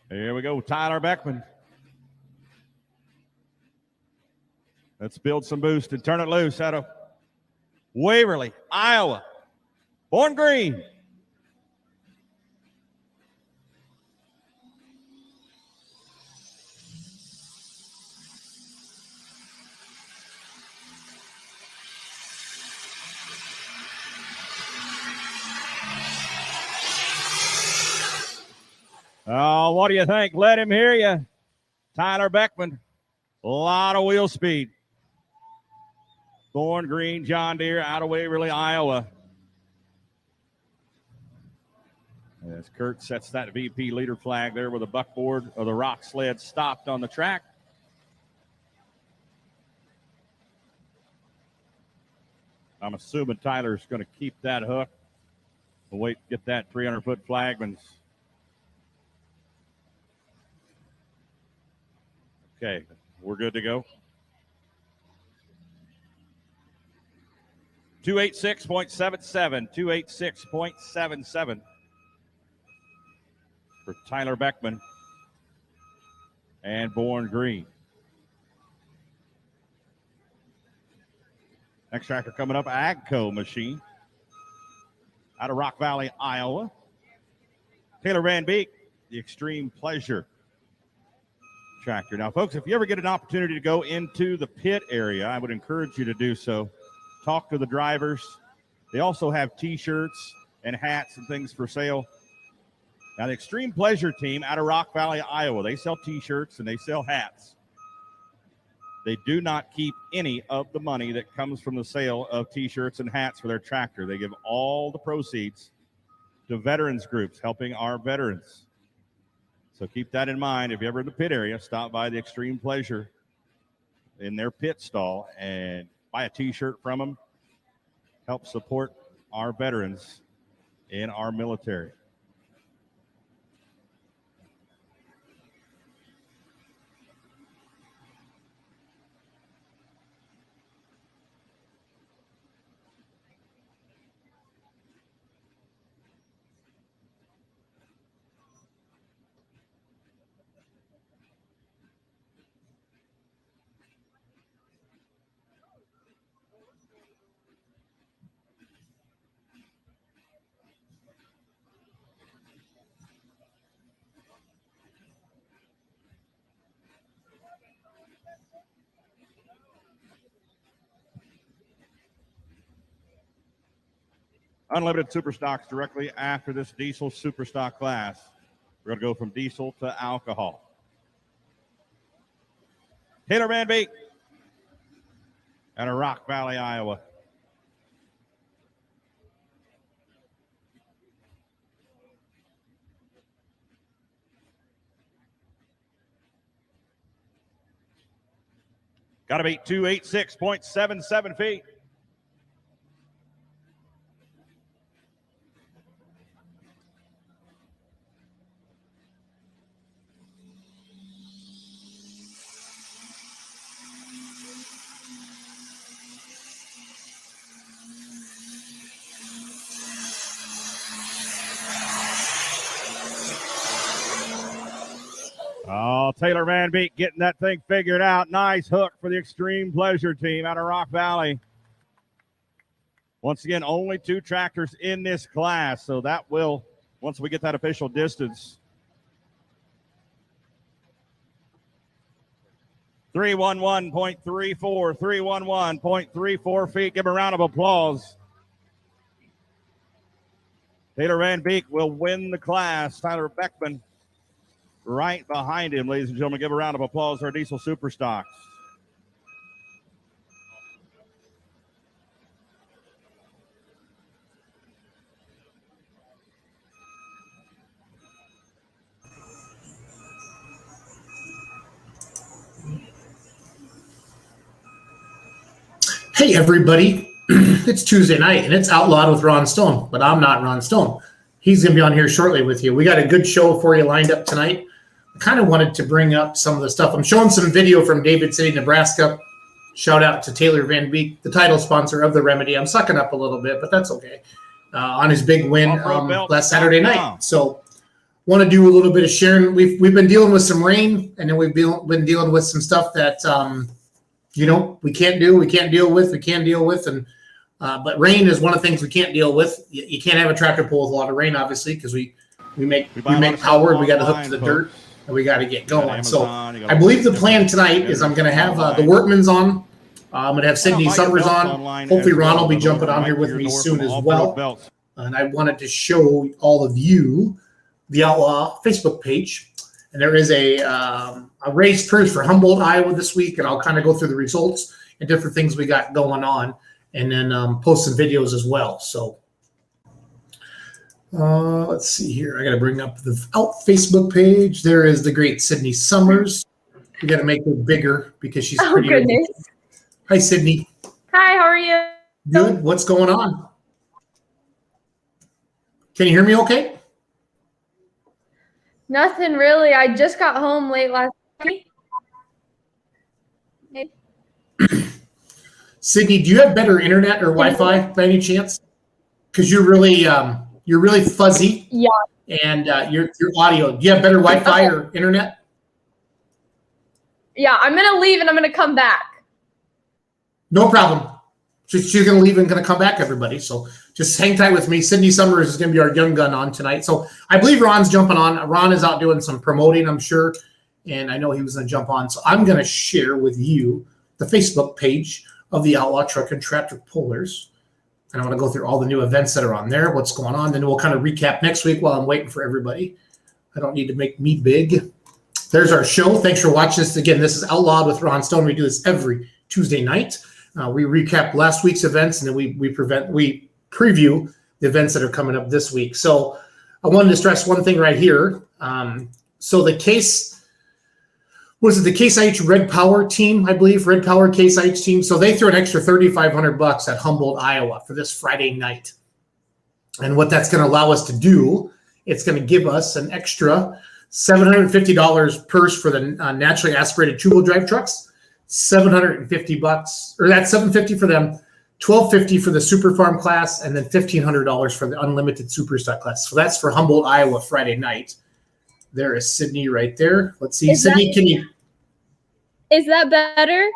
Here we go, Tyler Beckman. Let's build some boost and turn it loose out of Waverly, Iowa. Born Green. Oh, what do you think? Let him hear you. Tyler Beckman. A lot of wheel speed. Born Green, John Deere, out of Waverly, Iowa. As Kurt sets that VP leader flag there with the buckboard of the rock sled stopped on the track. I'm assuming Tyler's going to keep that hook. We'll wait to get that 300-foot flagman's. Okay, we're good to go. 286.77, 286.77 for Tyler Beckman and Born Green. Next tractor coming up, Agco machine out of Rock Valley, Iowa. Taylor Van Beek, the Extreme Pleasure tractor. Now, folks, if you ever get an opportunity to go into the pit area, I would encourage you to do so. Talk to the drivers. They also have T-shirts and hats and things for sale. Now, the Extreme Pleasure team out of Rock Valley, Iowa, they sell T-shirts and they sell hats. They do not keep any of the money that comes from the sale of T-shirts and hats for their tractor. They give all the proceeds to veterans groups, helping our veterans. So keep that in mind. If you're ever in the pit area, stop by the Extreme Pleasure in their pit stall and buy a T-shirt from them. Help support our veterans in our military. Unlimited super stocks directly after this diesel super stock class. We're going to go from diesel to alcohol. Taylor Van Beek out of Rock Valley, Iowa. Got to beat 286.77 feet. Oh, Taylor Van Beek getting that thing figured out. Nice hook for the Extreme Pleasure team out of Rock Valley. Once again, only 2 tractors in this class, so that will, once we get that official distance, 311.34, 311.34 feet. Give him a round of applause. Taylor Van Beek will win the class. Tyler Beckman right behind him, ladies and gentlemen. Give a round of applause for our diesel super stocks. Hey, everybody. It's Tuesday night, and it's Outlawed with Ron Stone, but I'm not Ron Stone. He's going to be on here shortly with you. We got a good show for you lined up tonight. I kind of wanted to bring up some of the stuff. I'm showing some video from David City, Nebraska. Shout out to Taylor Van Beek, the title sponsor of the Remedy. I'm sucking up a little bit, but that's okay. On his big win last Saturday night. So want to do a little bit of sharing. We've been dealing with some rain, and then we've been dealing with some stuff that we can't deal with, and but rain is one of the things we can't deal with. You can't have a tractor pull with a lot of rain, obviously, because we make power and we got to hook to the dirt and we got to get going. So I believe the plan tonight is I'm going to have the Workmans on. I'm going to have Sydney Summers on. Hopefully Ron will be jumping on here with me soon as well. And I wanted to show all of you the Outlaw Facebook page. And there is a race purse for Humboldt, Iowa this week, and I'll kind of go through the results and different things we got going on, and then post some videos as well. So let's see here. I got to bring up the Facebook page. There is the great Sydney Summers. We got to make her bigger because she's pretty. Oh, goodness. Hi, Sydney. Hi, how are you? Good. What's going on? Can you hear me okay? Nothing really. I just got home late last night. Sydney, do you have better internet or Wi-Fi by any chance? Because you're really fuzzy. Yeah. And your audio. Do you have better Wi-Fi or internet? Yeah, I'm gonna leave and I'm gonna come back. No problem. She's going to leave and going to come back, everybody. So just hang tight with me. Sydney Summers is going to be our young gun on tonight. So I believe Ron's jumping on. Ron is out doing some promoting, I'm sure. And I know he was going to jump on. So I'm going to share with you the Facebook page of the Outlaw Truck and Tractor Pullers. And I want to go through all the new events that are on there, what's going on. Then we'll kind of recap next week while I'm waiting for everybody. I don't need to make me big. There's our show. Thanks for watching this. Again, this is Outlawed with Ron Stone. We do this every Tuesday night. We recap last week's events, and then we preview the events that are coming up this week. So I wanted to stress one thing right here. So the Case IH Red Power team, I believe, Red Power Case IH team. So they threw an extra $3,500 at Humboldt, Iowa for this Friday night. And what that's going to allow us to do, it's going to give us an extra $750 purse for the naturally aspirated two-wheel drive trucks. $750, or that's $750 for them, $1,250 for the Super Farm class, and then $1,500 for the Unlimited Super Stock class. So that's for Humboldt, Iowa, Friday night. There is Sydney right there. Let's see, Sydney, Is that better?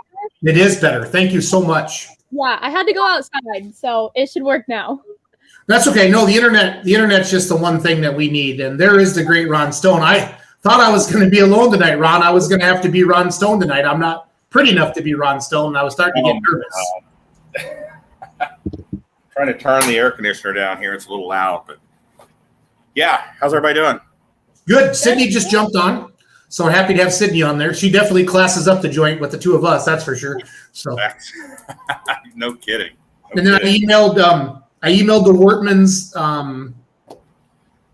It is better. Thank you so much. Yeah, I had to go outside, so it should work now. That's okay. No, the internet's just the one thing that we need. And there is the great Ron Stone. I thought I was going to be alone tonight, Ron. I was going to have to be Ron Stone tonight. I'm not pretty enough to be Ron Stone, and I was starting to get nervous. Trying to turn the air conditioner down here. It's a little loud, but yeah. How's everybody doing? Good. Sydney just jumped on, so I'm happy to have Sydney on there. She definitely classes up the joint with the two of us, that's for sure. So, no kidding. And then I emailed the Workmans.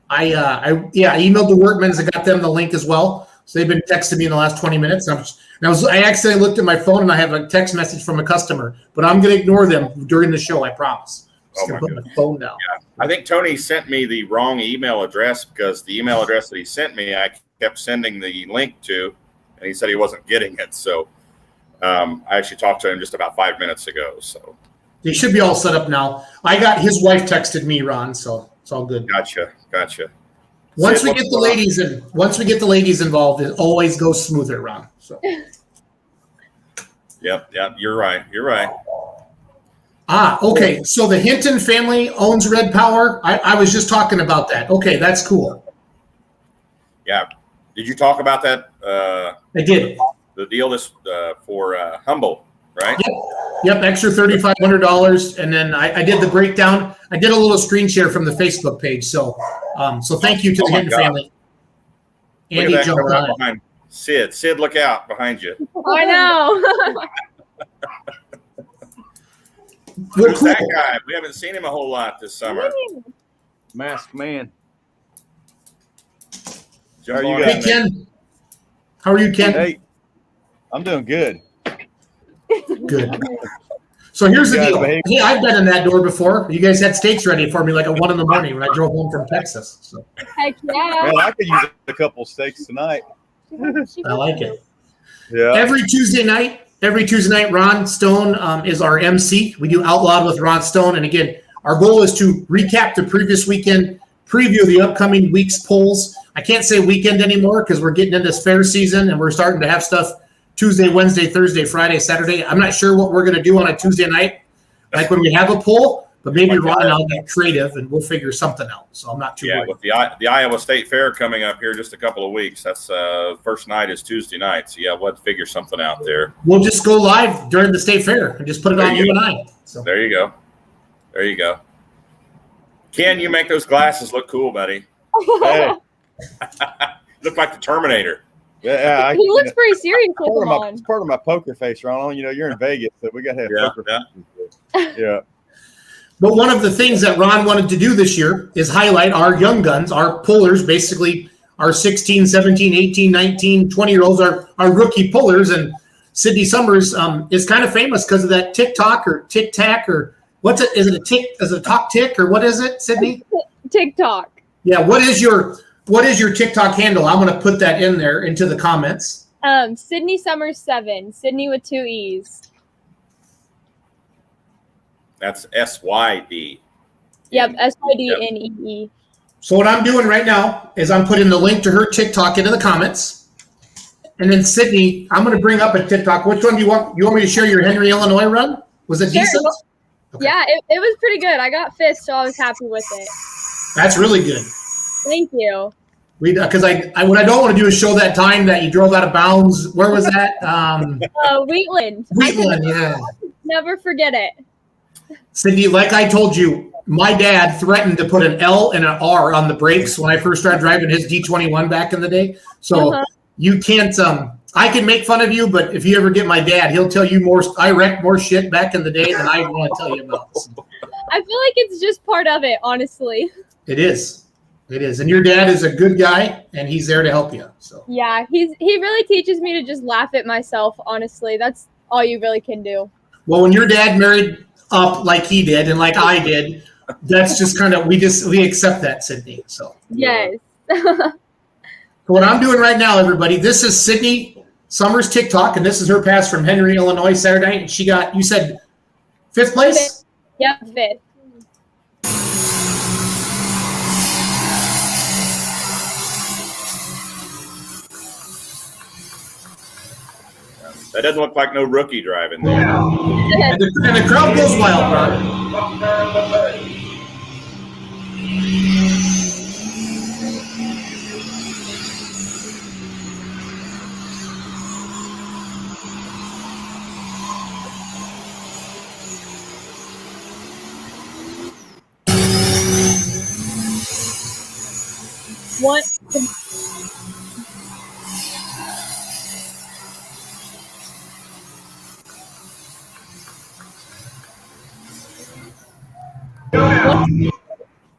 I emailed the Workmans. I got them the link as well. So they've been texting me in the last 20 minutes. I accidentally looked at my phone and I have a text message from a customer, but I'm going to ignore them during the show. I promise. I'm just going to put my phone down. Yeah. I think Tony sent me the wrong email address because the email address that he sent me, I kept sending the link to, and he said he wasn't getting it. So I actually talked to him just about 5 minutes ago. So they should be all set up now. I got his wife texted me, Ron, so it's all good. Gotcha. Once we get the ladies involved, it always goes smoother, Ron. So. Yep. You're right. Okay. So the Hinton family owns Red Power. I was just talking about that. Okay, that's cool. Yeah. Did you talk about that? I did. The deal this for Humboldt, right? Yep. Extra $3,500, and then I did the breakdown. I did a little screen share from the Facebook page. So thank you to the Hinton family. Andy jumped on it. Sid, look out behind you. I know. Who's that guy? We haven't seen him a whole lot this summer. Masked man. Hey, Ken. How are you, Ken? Hey, I'm doing good. Good. So here's the deal. Hey, I've been in that door before. You guys had steaks ready for me like at 1 a.m. when I drove home from Texas. So. Heck yeah. Man, I could use a couple steaks tonight. I like it. Yeah. Every Tuesday night, Ron Stone is our MC. We do Outlawed with Ron Stone. And again, our goal is to recap the previous weekend, preview the upcoming week's polls. I can't say weekend anymore because we're getting into fair season and we're starting to have stuff Tuesday, Wednesday, Thursday, Friday, Saturday. I'm not sure what we're going to do on a Tuesday night, like when we have a poll, but maybe Ron and I'll get creative and we'll figure something out. So I'm not too worried. With the Iowa State Fair coming up here just a couple of weeks, that's first night is Tuesday night. So, yeah, we'll have to figure something out there. We'll just go live during the state fair and just put it on you and I. So. There you go. There you go. Ken, you make those glasses look cool, buddy. Hey. Look like the Terminator. Yeah, He looks pretty serious with them on. It's part of my poker face, Ronald. You know, you're in Vegas, so we got to have poker faces. Yeah. But one of the things that Ron wanted to do this year is highlight our young guns, our pullers, basically our 16, 17, 18, 19, 20-year-olds, our rookie pullers. And Sydney Summers is kind of famous because of that TikTok or Tic-Tac or what's it? Is it a talk tick or what is it, Sydney? TikTok. Yeah. What is your TikTok handle? I'm going to put that in there into the comments. Sydney Summers 7. Sydney with 2 E's. That's SYD. Yep, SYDNEE. So what I'm doing right now is I'm putting the link to her TikTok into the comments. And then Sydney, I'm going to bring up a TikTok. Which one do you want? You want me to share your Henry, Illinois run? Was it decent? Okay. Yeah, it was pretty good. I got 5th, so I was happy with it. That's really good. Thank you. Because what I don't want to do is show that time that you drove out of bounds. Where was that? Wheatland. Wheatland, yeah. Never forget it. Cindy, like I told you, my dad threatened to put an L and an R on the brakes when I first started driving his D21 back in the day. So you can't. I can make fun of you, but if you ever get my dad, he'll tell you more. I wrecked more shit back in the day than I want to tell you about. So. I feel like it's just part of it, honestly. It is. It is. And your dad is a good guy, and he's there to help you. So yeah, he really teaches me to just laugh at myself, honestly. That's all you really can do. Well, when your dad married up like he did and like I did, that's just kind of we accept that, Sydney. So yes. So what I'm doing right now, everybody, this is Sydney Summers TikTok, and this is her pass from Henry, Illinois, Saturday night. And she got, you said 5th place? 5th. Yep, 5th. That doesn't look like no rookie driving there. And the crowd goes wild, Ron. What?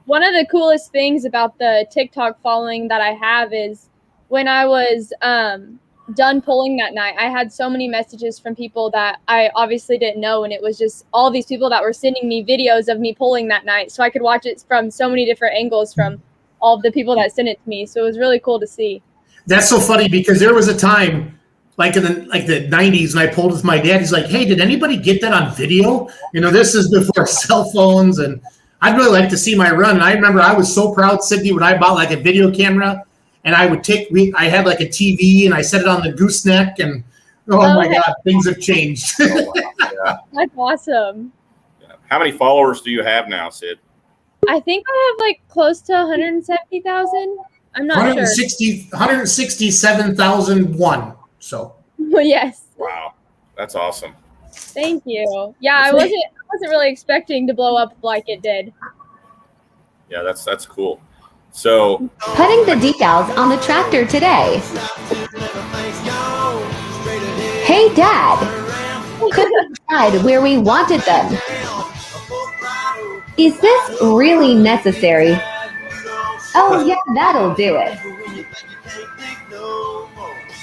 One of the coolest things about the TikTok following that I have is when I was done pulling that night, I had so many messages from people that I obviously didn't know, and it was just all these people that were sending me videos of me pulling that night, so I could watch it from so many different angles from all of the people that sent it to me. So it was really cool to see. That's so funny because there was a time like in the 90s when I pulled with my dad. He's like, hey, did anybody get that on video? You know, this is before cell phones, and I'd really like to see my run. And I remember I was so proud, Sydney, when I bought like a video camera, and I had like a TV and I set it on the gooseneck, and oh my God, things have changed. Oh, wow. Yeah. That's awesome. Yeah. How many followers do you have now, Sid? I think I have like close to 170,000. I'm not 167,001. So. Well, yes. Wow, that's awesome. Thank you. Yeah, I wasn't really expecting to blow up like it did. Yeah, that's cool. So putting the decals on the tractor today. Hey, Dad. Couldn't decide where we wanted them. Is this really necessary? Oh, yeah, that'll do it.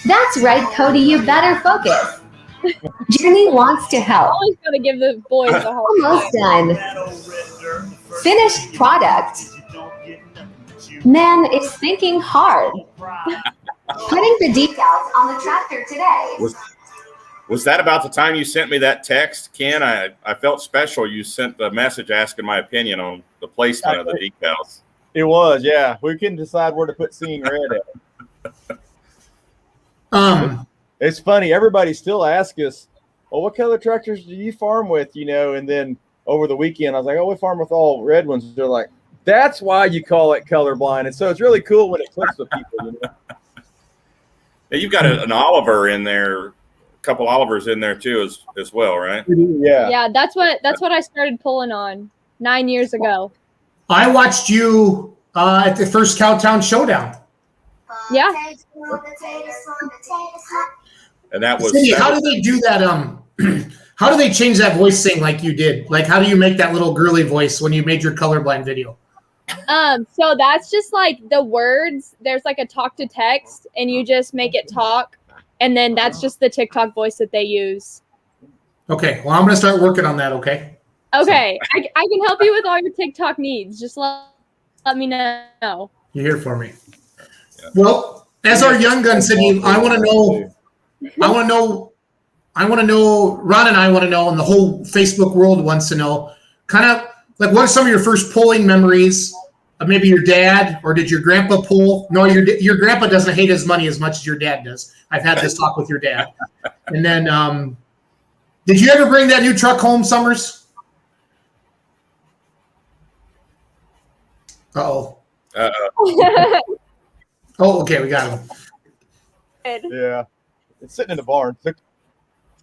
That's right, Cody, you better focus. Jenny wants to help. Always gotta give the boys a hard Almost done. Finished product. Man, it's thinking hard. Putting the decals on the tractor today. Was that about the time you sent me that text, Ken? I felt special. You sent the message asking my opinion on the placement of the decals. It was, yeah. We couldn't decide where to put Seeing Red at. It's funny. Everybody still asks us, well, what color tractors do you farm with, And then over the weekend, I was like, oh, we farm with all red ones. They're like, that's why you call it colorblind. And so it's really cool when it clicks with people, Now, you've got an Oliver in there, a couple Olivers in there too, as well, right? Yeah. Yeah, that's what I started pulling on 9 years ago. I watched you at the first Cowtown Showdown. Yeah. And that was. Cindy, how do they do that? How do they change that voice thing like you did? Like, how do you make that little girly voice when you made your colorblind video? So that's just like the words. There's like a talk to text, and you just make it talk, and then that's just the TikTok voice that they use. Okay, well, I'm gonna start working on that. Okay. Okay, I can help you with all your TikTok needs. Just let me know. You're here for me. Yeah. Well, as our young gun said, I want to know. Ron and I want to know, and the whole Facebook world wants to know, kind of like, what are some of your first polling memories of maybe your dad, or did your grandpa pull? No, your grandpa doesn't hate his money as much as your dad does. I've had this talk with your dad. And then, did you ever bring that new truck home, Summers? Uh-oh. Oh, okay, we got him. Yeah. It's sitting in the barn.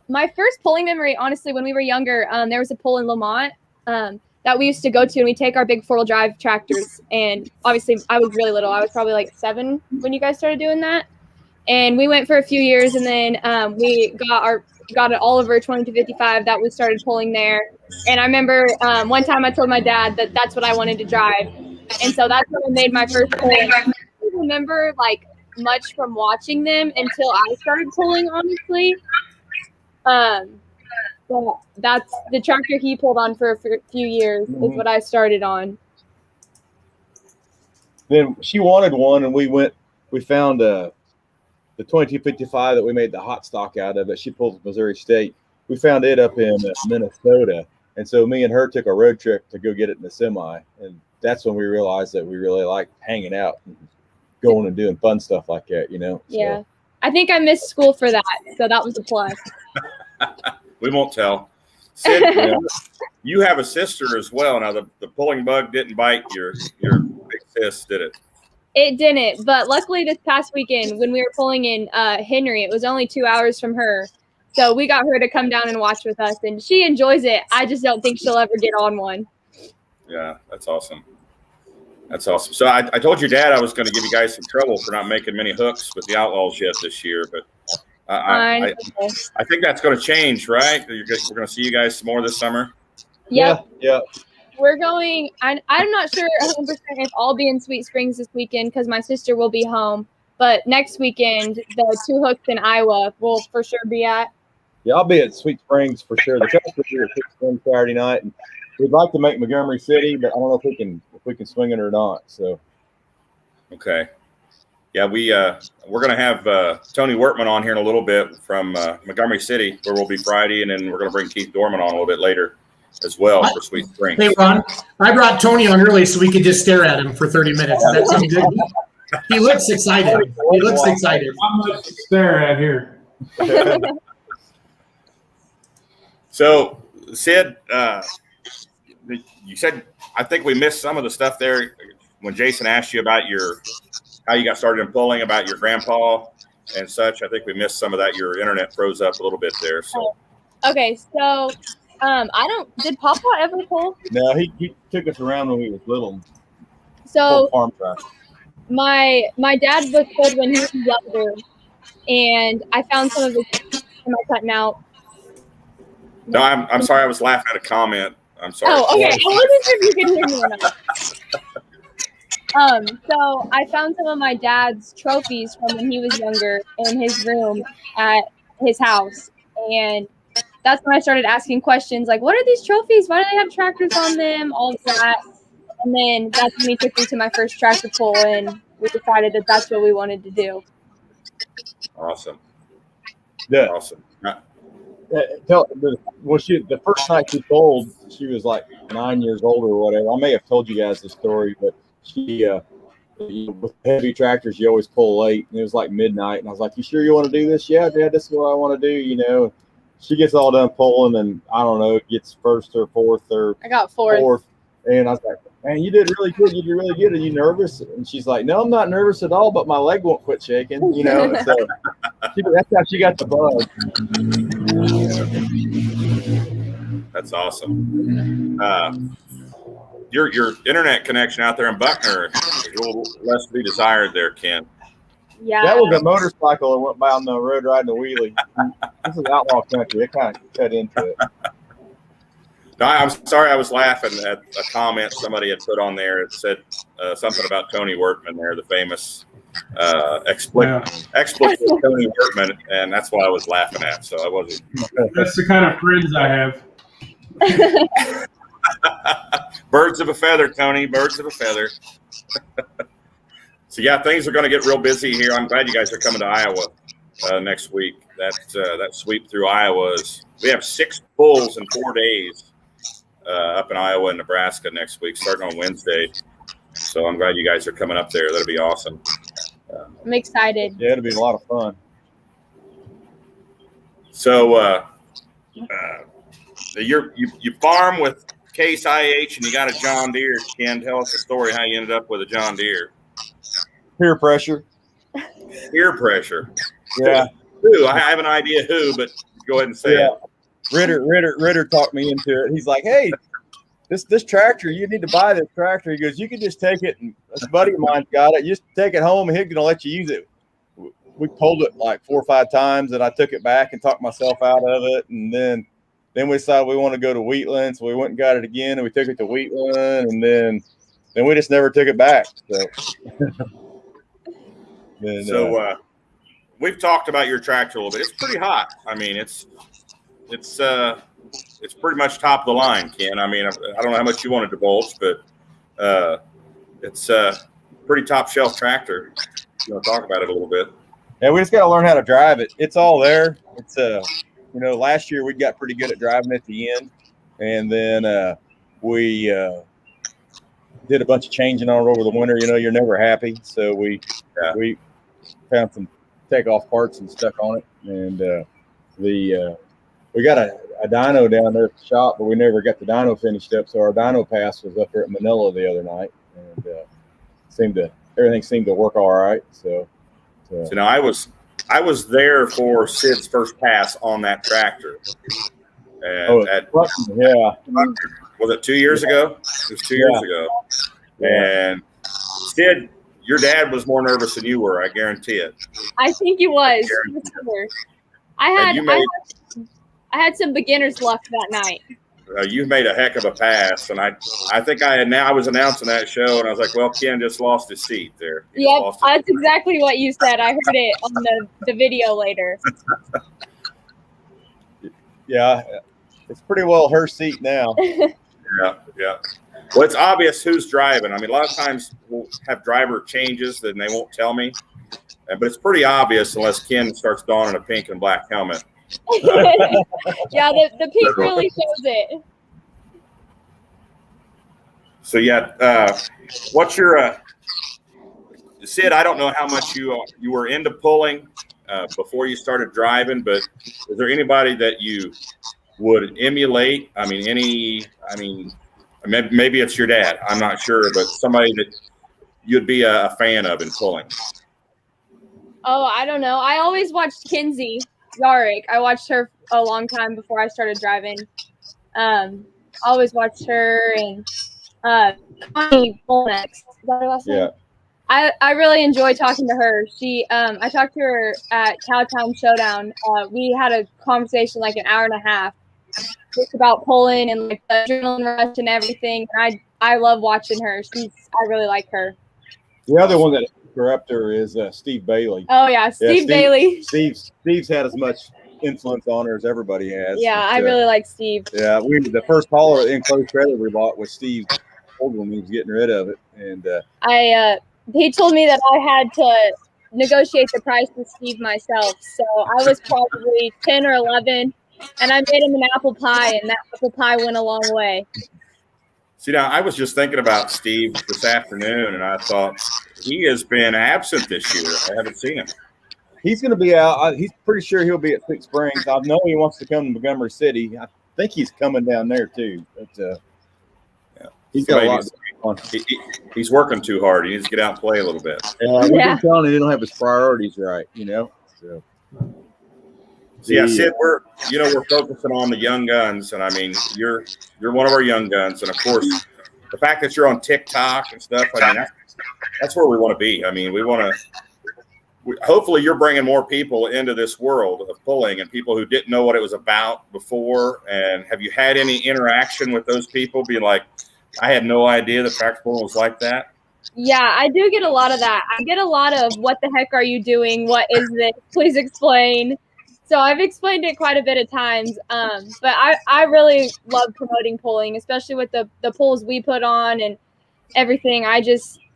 My first polling memory, honestly, when we were younger, there was a poll in Lamont that we used to go to, and we take our big four-wheel drive tractors. And obviously, I was really little. I was probably like 7 when you guys started doing that. And we went for a few years, and then we got an Oliver 2255 that we started polling there. And I remember one time I told my dad that that's what I wanted to drive, and so that's when I made my first poll. I don't remember like much from watching them until I started polling, honestly. But that's the tractor he pulled on for a few years is what I started on. Then she wanted one, and we found the 2255 that we made the hot stock out of it. She pulled Missouri State. We found it up in Minnesota. And so me and her took a road trip to go get it in the semi. And that's when we realized that we really liked hanging out and going and doing fun stuff like that, Yeah. So. I think I missed school for that. So that was a plus. We won't tell. Sid, you have a sister as well. Now, the pulling bug didn't bite your big sis, did it? It didn't. But luckily this past weekend when we were pulling in Henry, it was only 2 hours from her. So we got her to come down and watch with us, and she enjoys it. I just don't think she'll ever get on one. Yeah, that's awesome. That's awesome. So I told your dad I was going to give you guys some trouble for not making many hooks with the Outlaws yet this year, but I think that's going to change, right? We're going to see you guys some more this summer. Yep. Yeah. We're going. I'm not sure 100% if I'll be in Sweet Springs this weekend because my sister will be home. But next weekend, the 2 hooks in Iowa will for sure be at. Yeah, I'll be at Sweet Springs for sure. The tractor's here at 6 p.m. Saturday night, and we'd like to make Montgomery City, but I don't know if we can swing it or not. So, okay, yeah, we're going to have Tony Wertman on here in a little bit from Montgomery City, where we'll be Friday, and then we're going to bring Keith Dorman on a little bit later as well for Sweet Springs. Hey, Ron, I brought Tony on early so we could just stare at him for 30 minutes. That sounds good. He looks excited. How much to stare at here? So, Sid, you said, I think we missed some of the stuff there when Jason asked you about how you got started in pulling, about your grandpa and such. I think we missed some of that. Your internet froze up a little bit there. So, okay, so did Papa ever pull? No, he took us around when we was little. So farm tractor. My dad was pulled when he was younger, and I found some of his cutting out. No, I'm sorry. I was laughing at a comment. I'm sorry. Oh, okay. I wasn't sure if you could hear me or not. So I found some of my dad's trophies from when he was younger in his room at his house, and that's when I started asking questions like, "What are these trophies? Why do they have tractors on them?" All of that, and then that's when he took me to my first tractor pull, and we decided that that's what we wanted to do. Awesome. Yeah. Awesome. The first night she pulled, she was like 9 years old or whatever. I may have told you guys the story, but she with heavy tractors, you always pull late, and it was like midnight, and I was like, "You sure you want to do this?" "Yeah, Dad, this is what I want to do." She gets all done pulling, and I don't know, gets first or fourth or I got fourth. And I was like, "Man, you did really good. You did really good. Are you nervous?" And she's like, "No, I'm not nervous at all, but my leg won't quit shaking." So that's how she got the bug. That's awesome. Your internet connection out there in Buckner is a little less to be desired there, Ken. Yeah. That was a motorcycle that went by on the road riding a wheelie. This is outlaw country. It kind of cut into it. No, I'm sorry. I was laughing at a comment somebody had put on there. It said something about Tony Workman there, the famous explicit Tony Workman, and that's what I was laughing at. So I wasn't. That's the kind of friends I have. Birds of a feather, Tony. Birds of a feather. So yeah, things are going to get real busy here. I'm glad you guys are coming to Iowa next week. That sweep through Iowa we have 6 pulls in 4 days up in Iowa and Nebraska next week, starting on Wednesday. So I'm glad you guys are coming up there. That'll be awesome. I'm excited. Yeah, it'll be a lot of fun. So you farm with Case IH and you got a John Deere. Ken, tell us the story how you ended up with a John Deere. Peer pressure. Peer pressure. Yeah. Who? I have an idea who, but go ahead and say it. Ritter talked me into it. He's like, "Hey, this tractor, you need to buy this tractor." He goes, "You can just take it, and a buddy of mine's got it. You just take it home, and he's gonna let you use it." We pulled it like 4 or 5 times, and I took it back and talked myself out of it. And then we decided we want to go to Wheatland, so we went and got it again, and we took it to Wheatland, and then we just never took it back. So, we've talked about your tractor a little bit. It's pretty hot. I mean, it's pretty much top of the line, Ken. I mean, I don't know how much you want to divulge, but it's a pretty top shelf tractor. You want to talk about it a little bit? Yeah, we just got to learn how to drive it. It's all there. It's last year we got pretty good at driving at the end, and then we did a bunch of changing on it over the winter. You're never happy, so we found some takeoff parts and stuck on it, and we got a dyno down there at the shop, but we never got the dyno finished up. So our dyno pass was up there at Manila the other night, and everything seemed to work all right. So now I was there for Sid's first pass on that tractor. And was it 2 years ago? It was 2 years ago. And Sid, your dad was more nervous than you were. I guarantee it. I think he was. I had some beginner's luck that night. You made a heck of a pass, and I think I was announcing that show, and I was like, well, Ken just lost his seat there. Yep, that's exactly what you said. I heard it on the video later. Yeah, it's pretty well her seat now. Yeah. Well, it's obvious who's driving. I mean, a lot of times we'll have driver changes, and they won't tell me. But it's pretty obvious unless Ken starts donning a pink and black helmet. Yeah, the pink really shows it. So what's your Sid? I don't know how much you were into pulling before you started driving, but is there anybody that you would emulate? I mean, maybe it's your dad. I'm not sure, but somebody that you'd be a fan of in pulling. Oh, I don't know. I always watched Kinsey Yarrick. I watched her a long time before I started driving. I always watched her and Connie Polnex. Is that her last name? Yeah. I really enjoy talking to her. I talked to her at Cowtown Showdown. We had a conversation like an hour and a half just about pulling and like the adrenaline rush and everything. And I love watching her. I really like her. The other one that corrupt her is Steve Bailey. Oh yeah, Steve Bailey. Steve's had as much influence on her as everybody has. Yeah, I really like Steve. Yeah, the first hauler enclosed trailer we bought was Steve's old one. He was getting rid of it, and he told me that I had to negotiate the price with Steve myself. So I was probably 10 or 11, and I made him an apple pie, and that apple pie went a long way. See, now I was just thinking about Steve this afternoon, and I thought he has been absent this year. I haven't seen him. He's going to be out. He's pretty sure he'll be at Six Springs. I know he wants to come to Montgomery City. I think he's coming down there too. But Yeah. he's got a lot. He's working too hard. He needs to get out and play a little bit. We've been telling him he don't have his priorities right, So. So yeah, Sid, we're focusing on the young guns, and I mean, you're one of our young guns, and of course, the fact that you're on TikTok and stuff. I mean, that's where we want to be. I mean, we want to. Hopefully, you're bringing more people into this world of pulling, and people who didn't know what it was about before. And have you had any interaction with those people? Being like, I had no idea that tractor pulling was like that. Yeah, I do get a lot of that. I get a lot of, what the heck are you doing? What is this? Please explain. So I've explained it quite a bit of times, but I really love promoting pulling, especially with the pulls we put on and everything. I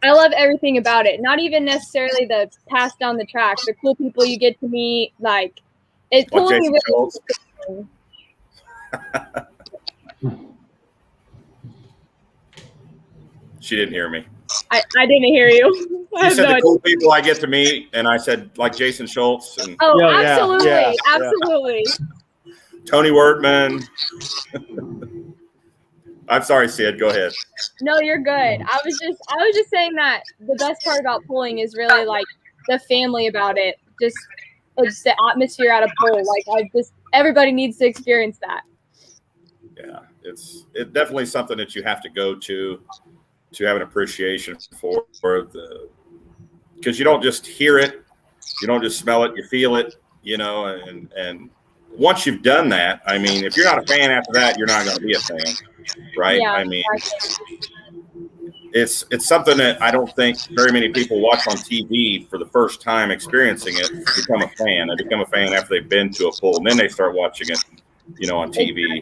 love everything about it. Not even necessarily the pass down the track, the cool people you get to meet. Like, it pulling really. She didn't hear me. I didn't hear you. You said the cool people I get to meet, and I said like Jason Schultz and absolutely. Tony Wertman. I'm sorry, Sid. Go ahead. No, you're good. I was just saying that the best part about pulling is really like the family about it. Just the atmosphere at a pull. Like everybody needs to experience that. Yeah, it's definitely something that you have to go to have an appreciation for because you don't just hear it, you don't just smell it, you feel it, and once you've done that, I mean, if you're not a fan after that, you're not going to be a fan, right? Yeah, I mean, it's something that I don't think very many people watch on TV for the first time experiencing it, become a fan. They become a fan after they've been to a pull, and then they start watching it, on TV.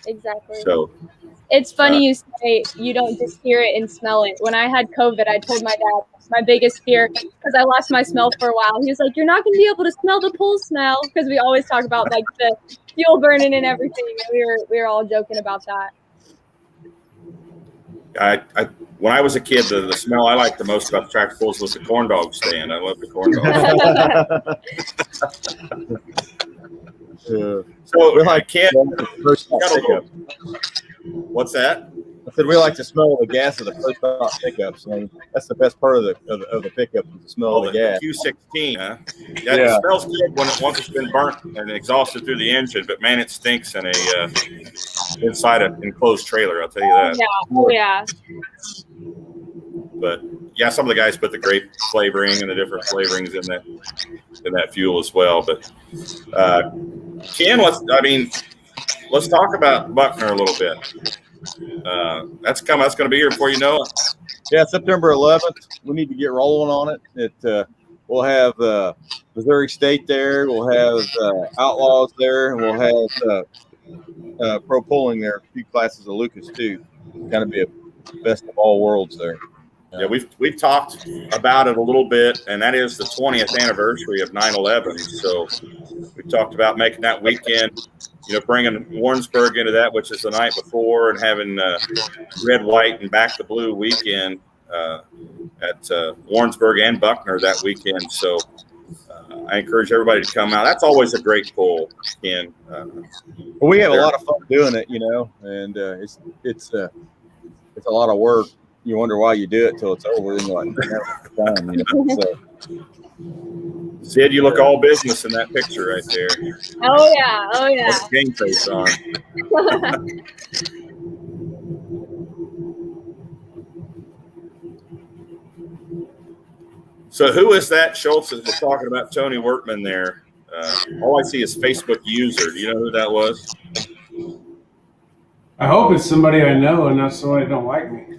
Exactly. So it's funny you say you don't just hear it and smell it. When I had COVID, I told my dad my biggest fear, because I lost my smell for a while. He was like, "You're not going to be able to smell the pull smell," because we always talk about like the fuel burning and everything. And we were all joking about that. I when I was a kid, the smell I liked the most about the tractor pulls was the corn dog stand. I love the corn dog. So I can't. What's that? I said we like to smell the gas of the first stop pickups. I mean, that's the best part of the pickup, the smell of the gas. Q16, huh? Yeah, it smells good once it's been burnt and exhausted through the engine, but man, it stinks in inside an enclosed trailer. I'll tell you that. Yeah. But yeah, some of the guys put the grape flavoring and the different flavorings in that fuel as well. But Ken, let's talk about Buckner a little bit. That's coming. That's going to be here before you know it. Yeah, September 11th. We need to get rolling on it. We'll have Missouri State there. We'll have Outlaws there, and we'll have pro pulling there. A few classes of Lucas too. It's going to be a best of all worlds there. Yeah, we've talked about it a little bit, and that is the 20th anniversary of 9/11. So we talked about making that weekend, bringing Warrensburg into that, which is the night before, and having red, white, and back to blue weekend at Warrensburg and Buckner that weekend. So I encourage everybody to come out. That's always a great pull, Ken. Well, we have a lot of fun doing it, and it's a lot of work. You wonder why you do it till it's over, and you're like, So. Sid, you look all business in that picture right there. Oh yeah. That's game face on. So who is that Schultz that was talking about Tony Wertman there? All I see is Facebook user. Do you know who that was? I hope it's somebody I know and not somebody that don't like me.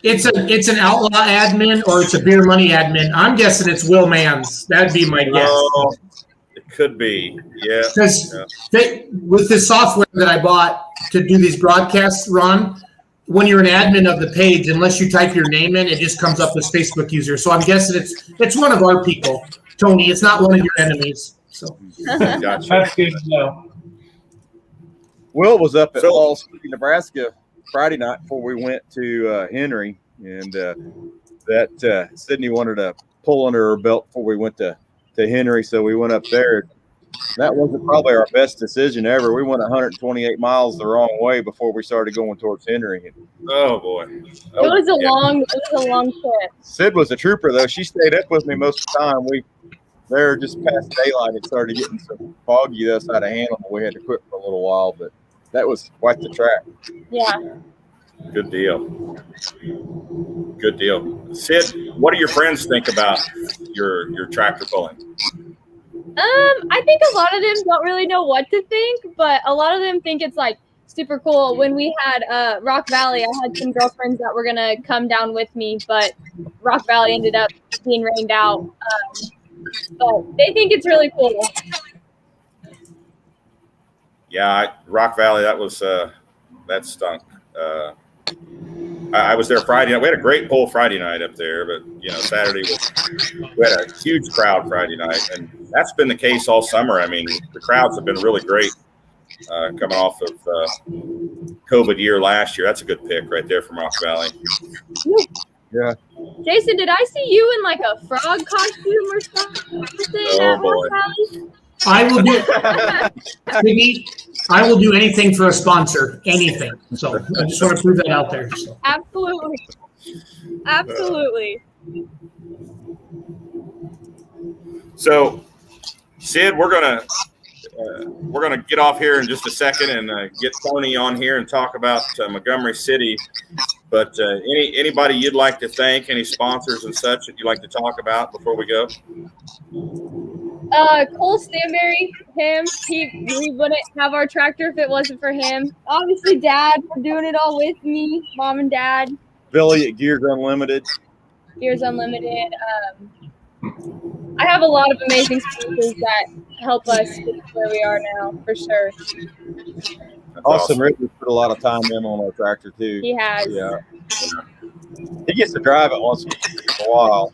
It's an Outlaw admin or it's a Beer Money admin. I'm guessing it's Will Mans. That'd be my guess. Oh, it could be. Yeah. Because with the software that I bought to do these broadcasts, Ron, when you're an admin of the page, unless you type your name in, it just comes up as Facebook user. So I'm guessing it's one of our people, Tony. It's not one of your enemies. So Gotcha. That's good to know. Will was up at Falls City, Nebraska Friday night before we went to Henry, and that Sydney wanted to pull under her belt before we went to Henry, so we went up there. That wasn't probably our best decision ever. We went 128 miles the wrong way before we started going towards Henry. Oh boy, It was a long trip. Sid was a trooper though. She stayed up with me most of the time. We there just past daylight. It started getting so foggy the other side of Hannibal. We had to quit for a little while, but that was quite the track. Yeah. good deal. Good deal. Sid, what do your friends think about your tractor pulling? I think a lot of them don't really know what to think, but a lot of them think it's like super cool. When we had Rock Valley, I had some girlfriends that were gonna come down with me, but Rock Valley ended up being rained out. But they think it's really cool. Yeah, Rock Valley, that stunk. I was there Friday night. We had a great pull Friday night up there, but Saturday we had a huge crowd Friday night, and that's been the case all summer. I mean, the crowds have been really great coming off of COVID year last year. That's a good pick right there from Rock Valley. Yeah. Jason, did I see you in like a frog costume or something at Rock Valley? I will do Piggy, I will do anything for a sponsor, anything. So I just want to prove that out there. So. Absolutely. So, Sid, we're gonna get off here in just a second and get Tony on here and talk about Montgomery City. But anybody you'd like to thank, any sponsors and such that you'd like to talk about before we go? Cole Stanberry, we wouldn't have our tractor if it wasn't for him. Obviously, Dad for doing it all with me, Mom and Dad. Billy at Gears Unlimited. Gears Unlimited. I have a lot of amazing sponsors that help us get to where we are now, for sure. Austin Ridley put a lot of time in on our tractor too. He has. Yeah. He gets to drive it once in a while.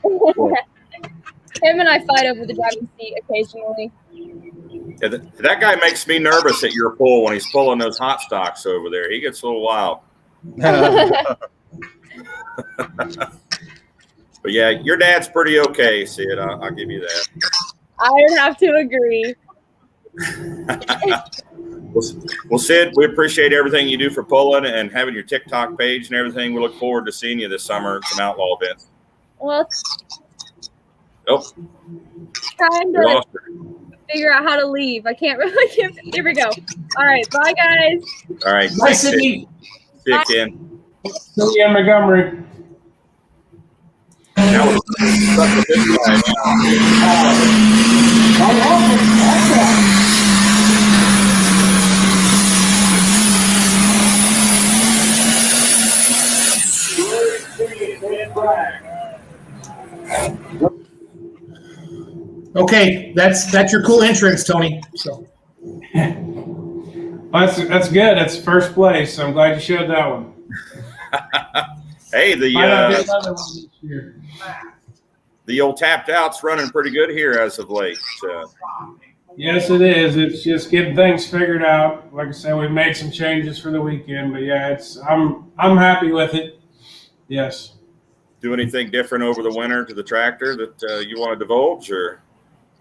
Him and I fight over the driving seat occasionally. Yeah, that guy makes me nervous at your pull when he's pulling those hot stocks over there. He gets a little wild. But yeah, your dad's pretty okay, Sid. I'll give you that. I would have to agree. Well, Sid, we appreciate everything you do for pulling and having your TikTok page and everything. We look forward to seeing you this summer at some Outlaw events. Well, Nope. Trying to figure out how to leave. I can't really give. Here we go. All right. Bye, guys. All right. Bye, Sydney. See you, Ken. See you in Montgomery. Now we're stuck with this guy Okay, that's your cool entrance, Tony. So Well, that's good. That's first place. I'm glad you showed that one. Hey, Might not be another one this year. the old tapped out's running pretty good here as of late. Yes, it is. It's just getting things figured out. Like I said, we've made some changes for the weekend, but yeah, I'm happy with it. Yes. Do anything different over the winter to the tractor that you want to divulge, or?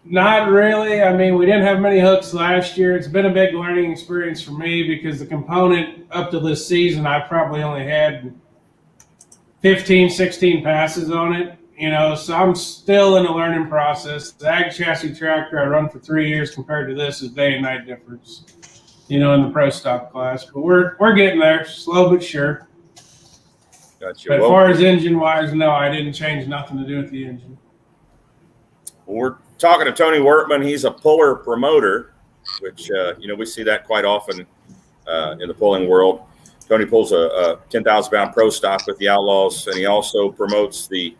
Not really. I mean, we didn't have many hooks last year. It's been a big learning experience for me because the component up to this season, I probably only had 15, 16 passes on it. So I'm still in a learning process. The ag chassis tractor I run for 3 years compared to this is day and night difference, in the pro stock class. But we're getting there, slow but sure. Gotcha. But as far as engine wise, no, I didn't change nothing to do with the engine. We're talking to Tony Wortman. He's a puller promoter, which we see that quite often in the pulling world. Tony pulls a 10,000 pound pro stock with the Outlaws, and he also promotes the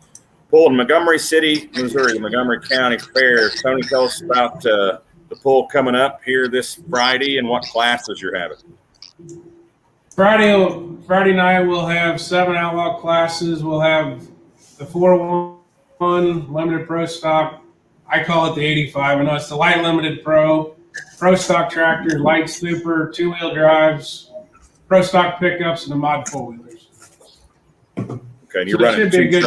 pull in Montgomery City, Missouri, the Montgomery County Fair. Tony, tell us about the pull coming up here this Friday and what classes you're having. Friday night we'll have 7 Outlaw classes. We'll have the 4-1 limited pro stock. I call it the 85. I know it's the light limited pro. pro stock tractor, light super, 2-wheel drives, pro stock pickups, and the mod 4-wheelers. Okay, and you're So it running should be a good.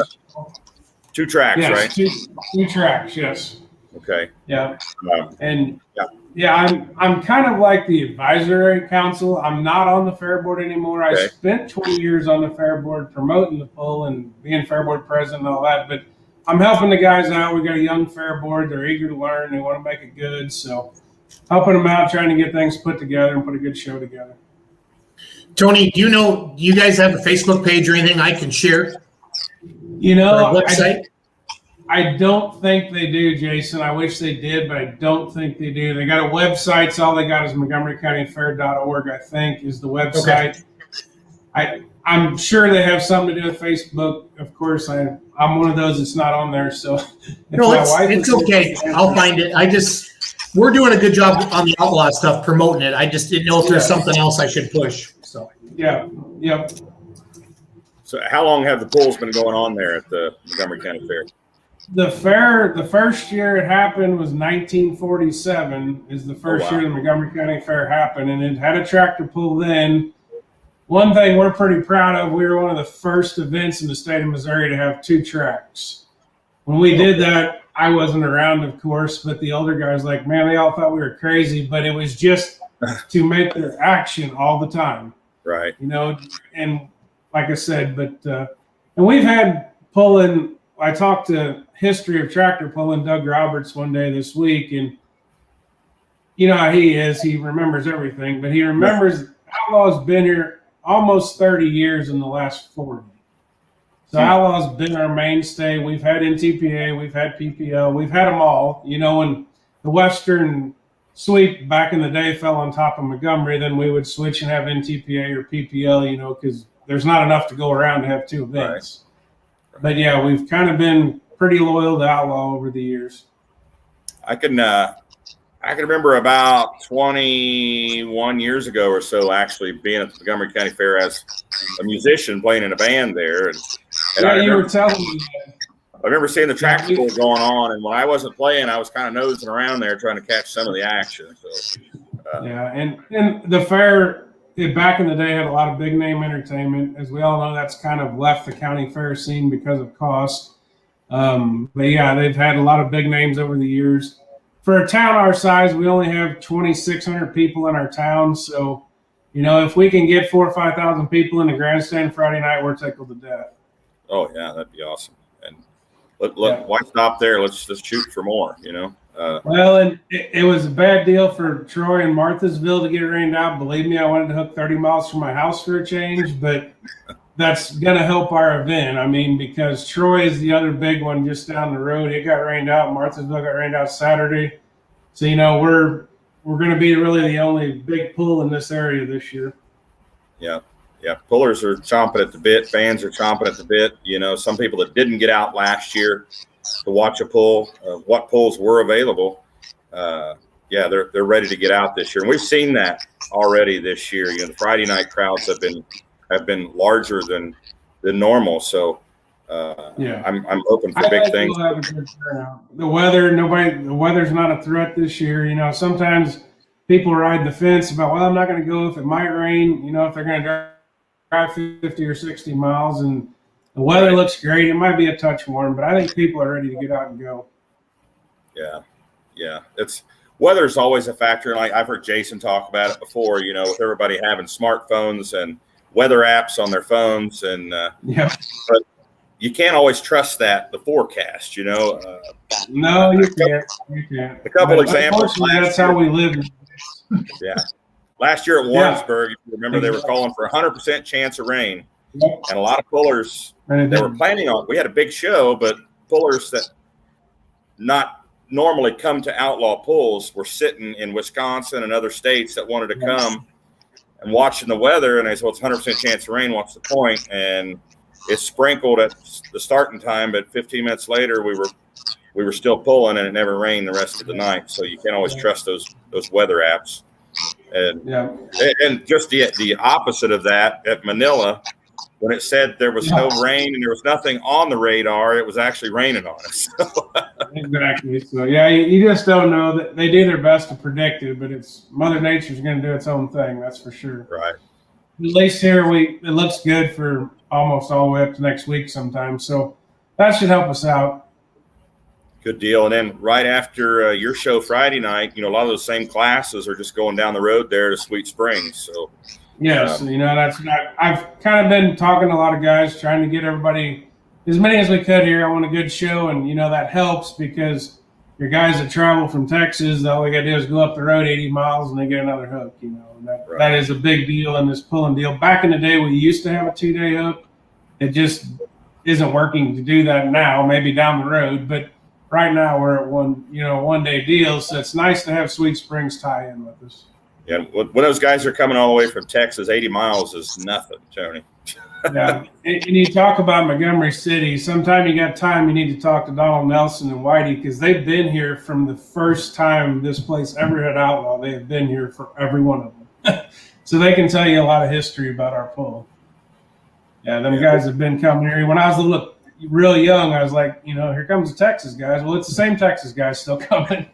two tracks, Yes, right? two tracks. Yes. Okay. Yeah. Um, I'm kind of like the advisory council. I'm not on the fair board anymore. Okay. I spent 20 years on the fair board promoting the pull and being fair board president and all that, but I'm helping the guys out. We got a young fair board. They're eager to learn. They want to make it good. So helping them out, trying to get things put together and put a good show together. Tony, do you guys have a Facebook page or anything I can share? You know, Or a website? I don't think they do, Jason. I wish they did, but I don't think they do. They got a website. So all they got is MontgomeryCountyFair.org, I think, is the website. Okay. I'm sure they have something to do with Facebook. Of course, I'm one of those that's not on there. So No, it's okay. I'll find it. We're doing a good job on the Outlaw stuff, promoting it. I just didn't know if there's something else I should push. So yeah, yep. So how long have the pulls been going on there at the Montgomery County Fair? The fair, the first year it happened was 1947 is the first year the Montgomery County Fair happened, and it had a tractor pull then. One thing we're pretty proud of, we were one of the first events in the state of Missouri to have 2 tracks. When we did that, I wasn't around, of course, but the older guys like, man, they all thought we were crazy, but it was just to make their action all the time. Right. You know, and like I said, and we've had pulling. I talked to History of Tractor Pulling Doug Roberts one day this week, and you know how he is. He remembers everything, but he remembers Outlaw's been here almost 30 years in the last 40. So Outlaw's been our mainstay. We've had NTPA, we've had PPL, we've had them all. You know, when the Western Sweep back in the day fell on top of Montgomery, then we would switch and have NTPA or PPL, you know, because there's not enough to go around to have 2 events. Right. But yeah, we've kind of been pretty loyal to Outlaw over the years. I can remember about 21 years ago or so actually being at the Montgomery County Fair as a musician playing in a band there. And yeah, you were telling me that. I remember seeing the tractor pull going on, and when I wasn't playing, I was kind of nosing around there trying to catch some of the action. So, yeah, and the fair back in the day had a lot of big name entertainment. As we all know, that's kind of left the county fair scene because of cost. But yeah, they've had a lot of big names over the years. For a town our size, we only have 2,600 people in our town. So, you know, if we can get 4,000 or 5,000 people in the grandstand Friday night, we're tickled to death. Oh yeah, that'd be awesome. And why stop there? Let's just shoot for more, you know? Well, and it was a bad deal for Troy and Marthasville to get rained out. Believe me, I wanted to hook 30 miles from my house for a change, but that's going to help our event. I mean, because Troy is the other big one just down the road. It got rained out. Marthasville got rained out Saturday. So, you know, we're going to be really the only big pull in this area this year. Yeah. Yeah, pullers are chomping at the bit. Fans are chomping at the bit. You know, some people that didn't get out last year to watch a pull, what pulls were available. Yeah, they're ready to get out this year, and we've seen that already this year. You know, the Friday night crowds have been larger than normal. So yeah, I'm hoping for big things. We'll have a good turnout. The weather's not a threat this year. You know, sometimes people ride the fence about, well, I'm not going to go if it might rain. You know, if they're going to drive 50 or 60 miles, and the weather looks great. It might be a touch warm, but I think people are ready to get out and go. Yeah. Weather's always a factor. And I've heard Jason talk about it before, you know, with everybody having smartphones and weather apps on their phones. And but you can't always trust the forecast, you know. No, you can't. A couple examples. That's how we live. Yeah. Last year at Warrensburg, if you remember, they were calling for 100% chance of rain. And a lot of pullers they were planning on. We had a big show, but pullers that not normally come to Outlaw pulls were sitting in Wisconsin and other states that wanted to come and watching the weather. And they said, well, it's 100% chance of rain. What's the point? And it sprinkled at the starting time, but 15 minutes later, we were still pulling, and it never rained the rest of the night. So you can't always trust those weather apps. And just the opposite of that at Manila, when it said there was no rain and there was nothing on the radar, it was actually raining on us. Exactly. So yeah, you just don't know. That they do their best to predict it, but it's Mother Nature's going to do its own thing. That's for sure. Right. At least here it looks good for almost all the way up to next week sometimes. So that should help us out. Good deal. And then right after your show Friday night, a lot of those same classes are just going down the road there to Sweet Springs. So yes, that's I've kind of been talking to a lot of guys, trying to get everybody as many as we could here. I want a good show, and that helps because your guys that travel from Texas, all they got to do is go up the road 80 miles and they get another hook. And that is a big deal in this pulling deal. Back in the day, we used to have a 2-day hook. It just isn't working to do that now. Maybe down the road, but right now we're at one-day deal. So it's nice to have Sweet Springs tie in with us. Yeah, when those guys are coming all the way from Texas, 80 miles is nothing, Tony. Yeah, and you talk about Montgomery City. Sometime you got time, you need to talk to Donald Nelson and Whitey because they've been here from the first time this place ever had Outlaw. They have been here for every one of them. So they can tell you a lot of history about our pull. Yeah, them guys have been coming here. When I was real young, I was like, here comes the Texas guys. Well, it's the same Texas guys still coming.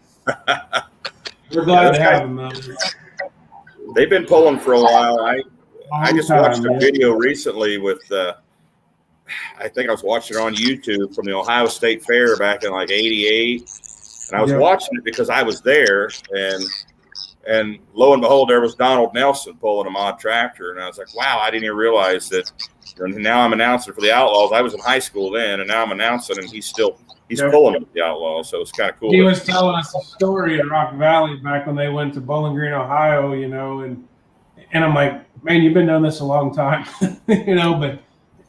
We're glad to have them, though. They've been pulling for a while. I just watched a video recently with, I think I was watching it on YouTube from the Ohio State Fair back in like '88. And I was watching it because I was there. And lo and behold, there was Donald Nelson pulling a mod tractor. And I was like, wow, I didn't even realize that. And now I'm announcing for the Outlaws. I was in high school then, and now I'm announcing, and he's pulling with the Outlaws. So it's kind of cool. He was telling us a story in Rock Valley back when they went to Bowling Green, Ohio, and I'm like, man, you've been doing this a long time, but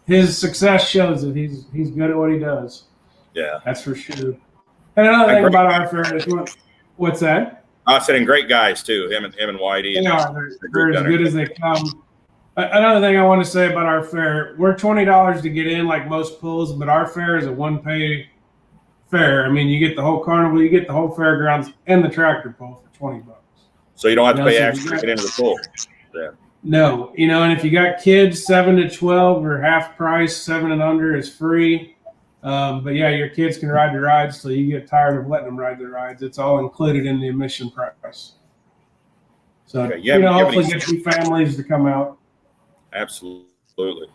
his success shows that he's good at what he does. Yeah. That's for sure. And another thing about our fair is what's that? I said, and great guys too, him and Whitey. They are. They're as good as they come. Another thing I want to say about our fair, we're $20 to get in like most pulls, but our fair is a one-pay fair. I mean, you get the whole carnival, you get the whole fairgrounds, and the tractor pull for $20. So you don't have to pay extra to get into the pool. Yeah. No, and if you got kids 7 to 12 or half price, 7 and under is free. But yeah, your kids can ride the rides till you get tired of letting them ride the rides. It's all included in the admission price. So hopefully get some families to come out. Absolutely.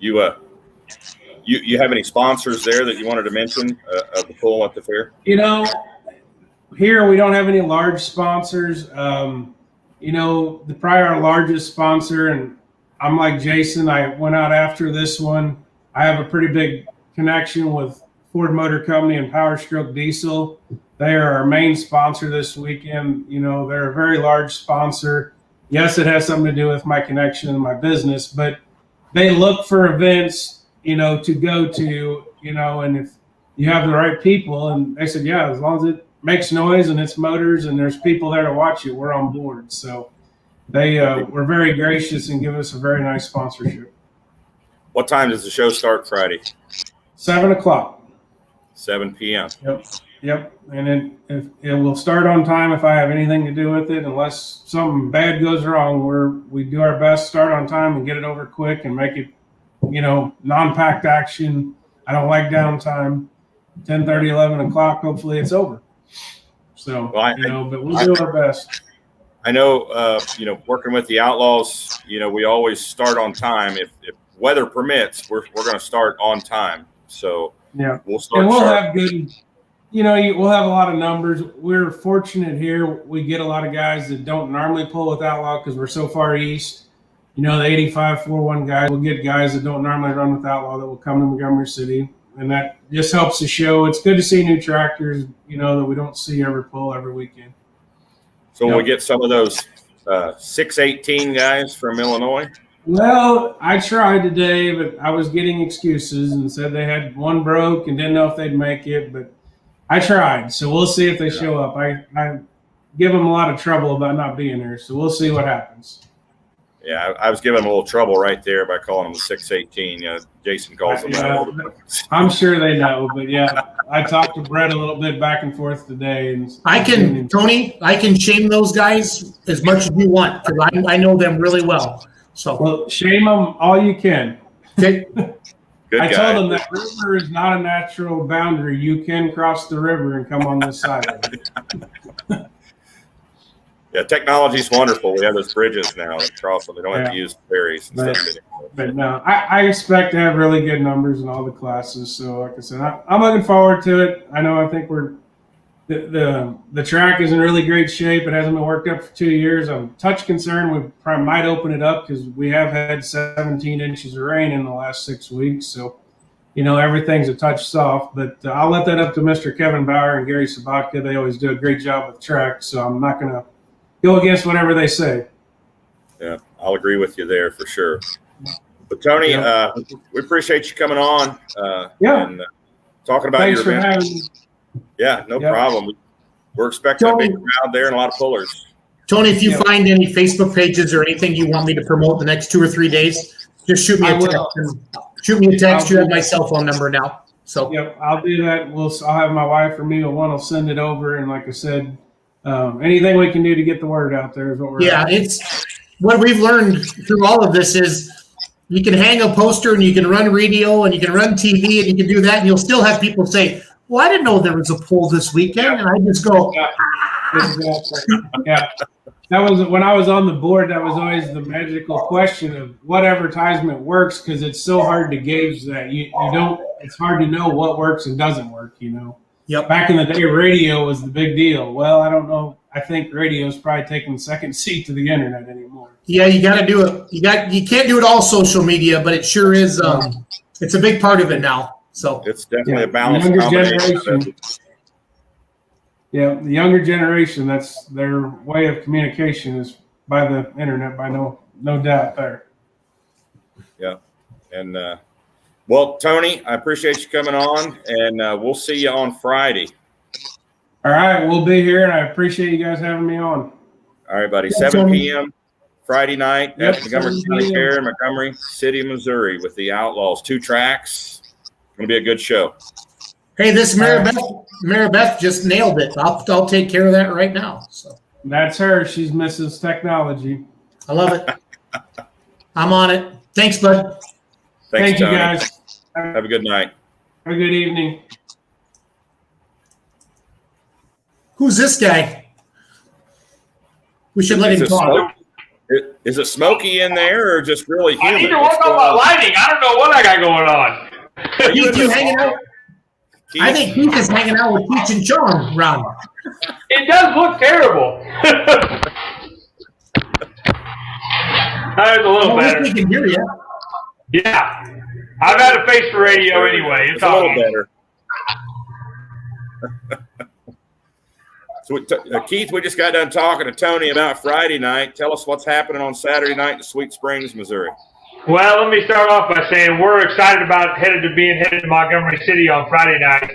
You have any sponsors there that you wanted to mention of the pool at the fair? Here we don't have any large sponsors. Probably our largest sponsor, and I'm like Jason, I went out after this one. I have a pretty big connection with Ford Motor Company and Power Stroke Diesel. They are our main sponsor this weekend. They're a very large sponsor. Yes, it has something to do with my connection and my business, but they look for events, to go to, and if you have the right people, and they said, yeah, as long as it makes noise and it's motors and there's people there to watch it, we're on board. So they were very gracious and give us a very nice sponsorship. What time does the show start Friday? 7 o'clock. 7 p.m. Yep. And it will start on time if I have anything to do with it, unless something bad goes wrong. We do our best, start on time and get it over quick and make it, non-packed action. I don't like downtime. 10:30, 11 o'clock, hopefully it's over. So, but we'll do our best. I know, working with the Outlaws, we always start on time. If weather permits, we're going to start on time. So yeah, we'll start. And we'll have good. We'll have a lot of numbers. We're fortunate here. We get a lot of guys that don't normally pull with Outlaw because we're so far east. The 85-41 guys. We'll get guys that don't normally run with Outlaw that will come to Montgomery City, and that just helps the show. It's good to see new tractors, that we don't see every pull every weekend. So when we get some of those 618 guys from Illinois. Well, I tried today, but I was getting excuses and said they had one broke and didn't know if they'd make it, but I tried. So we'll see if they show up. I give them a lot of trouble about not being here, so we'll see what happens. Yeah, I was giving them a little trouble right there by calling them the 618. Jason calls them that. I'm sure they know, but yeah, I talked to Brett a little bit back and forth today. And Tony, I can shame those guys as much as you want because I know them really well. So shame them all you can. Okay. Good I guy. told them that river is not a natural boundary. You can cross the river and come on this side of it. Yeah, technology's wonderful. We have those bridges now that cross them. They don't have to Yeah. use ferries and But- stuff anymore. But no, I expect to have really good numbers in all the classes. So, like I said, I'm looking forward to it. I think the track is in really great shape. It hasn't been worked up for 2 years. I'm touch concerned we probably might open it up because we have had 17 inches of rain in the last 6 weeks. So, everything's a touch soft. But I'll let that up to Mr. Kevin Bauer and Gary Sabatka. They always do a great job with track. So I'm not going to go against whatever they say. Yeah, I'll agree with you there for sure. But Tony, we appreciate you coming on. And talking about Thanks your for event. having me. Yeah, no Yep. problem. We're expecting a big crowd there and a lot of pullers. Tony, if you find any Facebook pages or anything you want me to promote the next 2 or 3 days, just shoot me a text. Shoot me a text. You have my cell phone number now. So Yep, I'll do that. I'll have my wife or me or one will send it over. And like I said, anything we can do to get the word out there is what we're. it's what we've learned through all of this is you can hang a poster and you can run radio and you can run TV and you can do that and you'll still have people say, "Well, I didn't know there was a poll this weekend," and I just go, Exactly. Yeah. That was when I was on the board. That was always the magical question of what advertisement works because it's so hard to gauge that you don't. It's hard to know what works and doesn't work. Yep. Back in the day, radio was the big deal. Well, I don't know. I think radio is probably taking the second seat to the internet anymore. Yeah, you got to do it. You can't do it all social media, but it sure is. It's a big part of it now. So it's definitely a balanced younger combination. generation. Yeah, the younger generation. That's their way of communication is by the internet. By no doubt there. Yeah, and well, Tony, I appreciate you coming on, and we'll see you on Friday. All right, we'll be here, and I appreciate you guys having me on. All right, buddy. Thanks, 7 Tony. p.m. Friday night Yep, at Montgomery 7 County p.m. Fair in Montgomery City, Missouri, with the Outlaws. 2 tracks. Going to be a good show. hey, this Maribeth just nailed it. I'll take care of that right now. So That's her. She's Mrs. Technology. I love it. I'm on it. Thanks, bud. Thank you, Tony. guys. Have a good night. Have a good evening. Who's this guy? We should let Is him it talk. Is it smoky in there or just really I humid? need to work on my lighting. I don't know what I got going on. Are you in Keith, you the- hanging out? Keith? I think Keith is hanging out with Peach and John, Ron. It does look terrible. That's a little Well, better. we can hear you. Yeah. I've had a face for radio anyway. It's a little all better. So, Keith, we just got done talking to Tony about Friday night. Tell us what's happening on Saturday night in Sweet Springs, Missouri. Well, let me start off by saying we're excited about headed to Montgomery City on Friday night.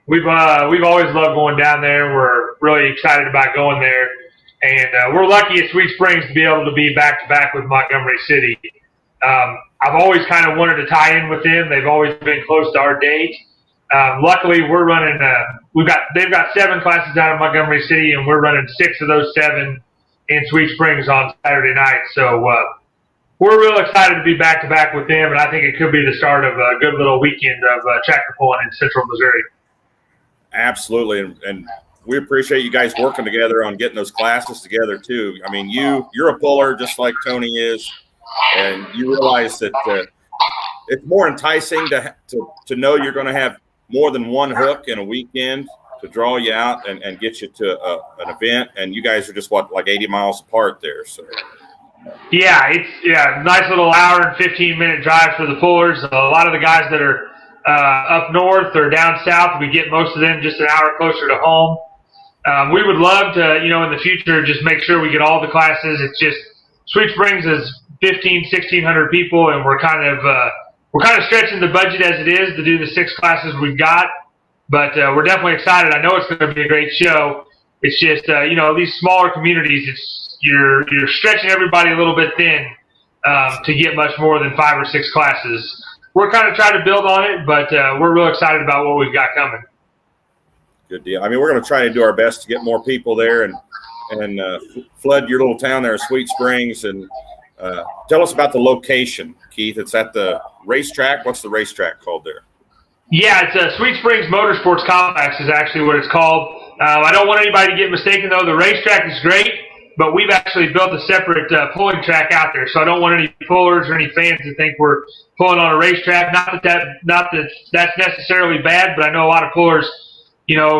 We've always loved going down there. We're really excited about going there, and we're lucky at Sweet Springs to be able to be back to back with Montgomery City. I've always kind of wanted to tie in with them. They've always been close to our date. Luckily, we're running. They've got 7 classes down in Montgomery City, and we're running 6 of those 7 in Sweet Springs on Saturday night. So we're real excited to be back to back with them, and I think it could be the start of a good little weekend of tractor pulling in Central Missouri. Absolutely, and we appreciate you guys working together on getting those classes together too. I mean, you're a puller just like Tony is, and you realize that it's more enticing to know you're going to have more than one hook in a weekend to draw you out and get you to an event, and you guys are just like 80 miles apart there. So Yeah, it's nice little hour and 15-minute drive for the pullers. A lot of the guys that are up north or down south, we get most of them just an hour closer to home. We would love to, in the future, just make sure we get all the classes. It's just Sweet Springs is 1,600 people, and we're kind of stretching the budget as it is to do the 6 classes we've got. But we're definitely excited. I know it's going to be a great show. It's just these smaller communities, you're stretching everybody a little bit thin to get much more than 5 or 6 classes. We're kind of trying to build on it, but we're real excited about what we've got coming. good deal. I mean, we're going to try to do our best to get more people there and flood your little town there, Sweet Springs, and Tell us about the location, Keith. It's at the racetrack. What's the racetrack called there? Yeah, it's Sweet Springs Motorsports Complex is actually what it's called. I don't want anybody to get mistaken, though. The racetrack is great, but we've actually built a separate pulling track out there. So I don't want any pullers or any fans to think we're pulling on a racetrack. Not that that's necessarily bad, but I know a lot of pullers,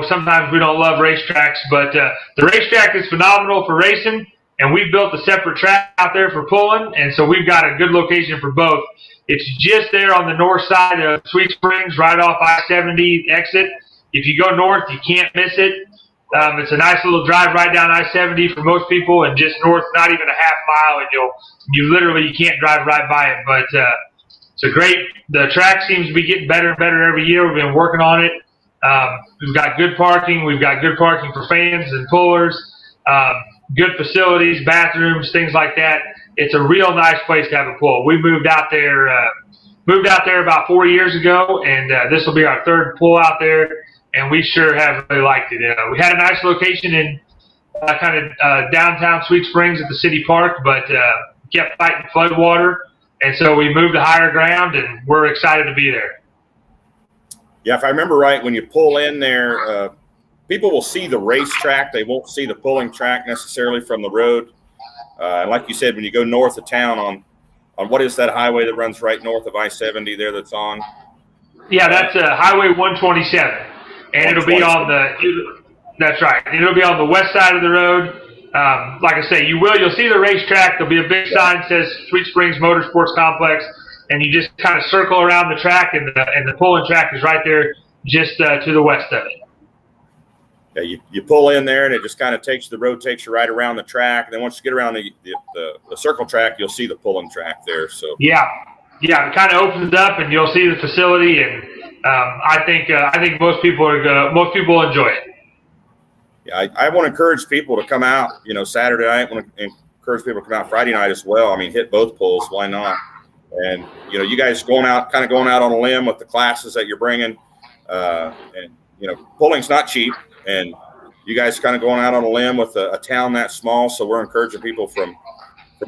sometimes we don't love racetracks. But the racetrack is phenomenal for racing, and we've built a separate track out there for pulling, and so we've got a good location for both. It's just there on the north side of Sweet Springs, right off I-70 exit. If you go north, you can't miss it. It's a nice little drive right down I-70 for most people, and just north, not even a half mile, and you can't drive right by it. But the track seems to be getting better and better every year. We've been working on it. We've got good parking. We've got good parking for fans and pullers, good facilities, bathrooms, things like that. It's a real nice place to have a pull. We moved out there about 4 years ago, and this will be our third pull out there, and we sure have really liked it. We had a nice location in downtown Sweet Springs at the city park, but kept fighting floodwater, and so we moved to higher ground, and we're excited to be there. Yeah, if I remember right, when you pull in there, people will see the racetrack. They won't see the pulling track necessarily from the road. And like you said, when you go north of town on what is that highway that runs right north of I-70 there that's on? Yeah, that's Highway 127. And it'll be that's right. It'll be on the west side of the road. Like I say, you'll see the racetrack. There'll be a big sign that says Sweet Springs Motorsports Complex, and you just kind of circle around the track, and the pulling track is right there just to the west of it. Yeah, you pull in there, and it just kind of the road takes you right around the track. And then once you get around the circle track, you'll see the pulling track there. So yeah, it kind of opens up, and you'll see the facility. And I think most people will enjoy it. Yeah, I want to encourage people to come out. Saturday night. I want to encourage people to come out Friday night as well. I mean, hit both pulls. Why not? And you guys going out on a limb with the classes that you're bringing, and pulling's not cheap. And you guys kind of going out on a limb with a town that small, so we're encouraging people from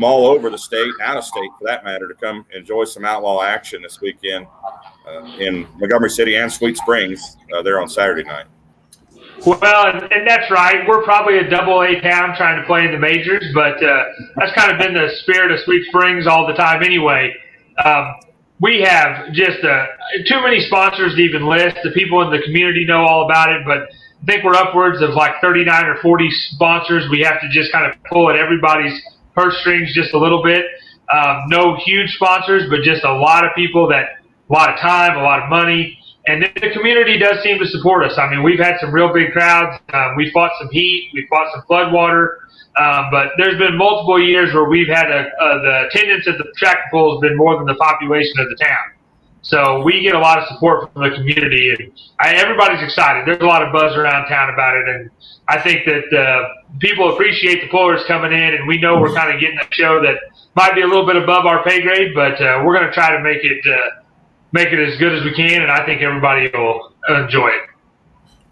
all over the state, out of state for that matter, to come enjoy some outlaw action this weekend in Montgomery City and Sweet Springs there on Saturday night. Well, and that's right. We're probably a double-A town trying to play in the majors, but that's kind of been the spirit of Sweet Springs all the time anyway. We have just too many sponsors to even list. The people in the community know all about it, but I think we're upwards of like 39 or 40 sponsors. We have to just kind of pull at everybody's purse strings just a little bit. No huge sponsors, but just a lot of people a lot of time, a lot of money. And then the community does seem to support us. I mean, we've had some real big crowds. We fought some heat. We fought some floodwater. But there's been multiple years where we've had the attendance at the track pull has been more than the population of the town. So we get a lot of support from the community, and everybody's excited. There's a lot of buzz around town about it, and I think that people appreciate the pullers coming in, and we know we're kind of getting a show that might be a little bit above our pay grade, but we're going to try to make it as good as we can, and I think everybody will enjoy it.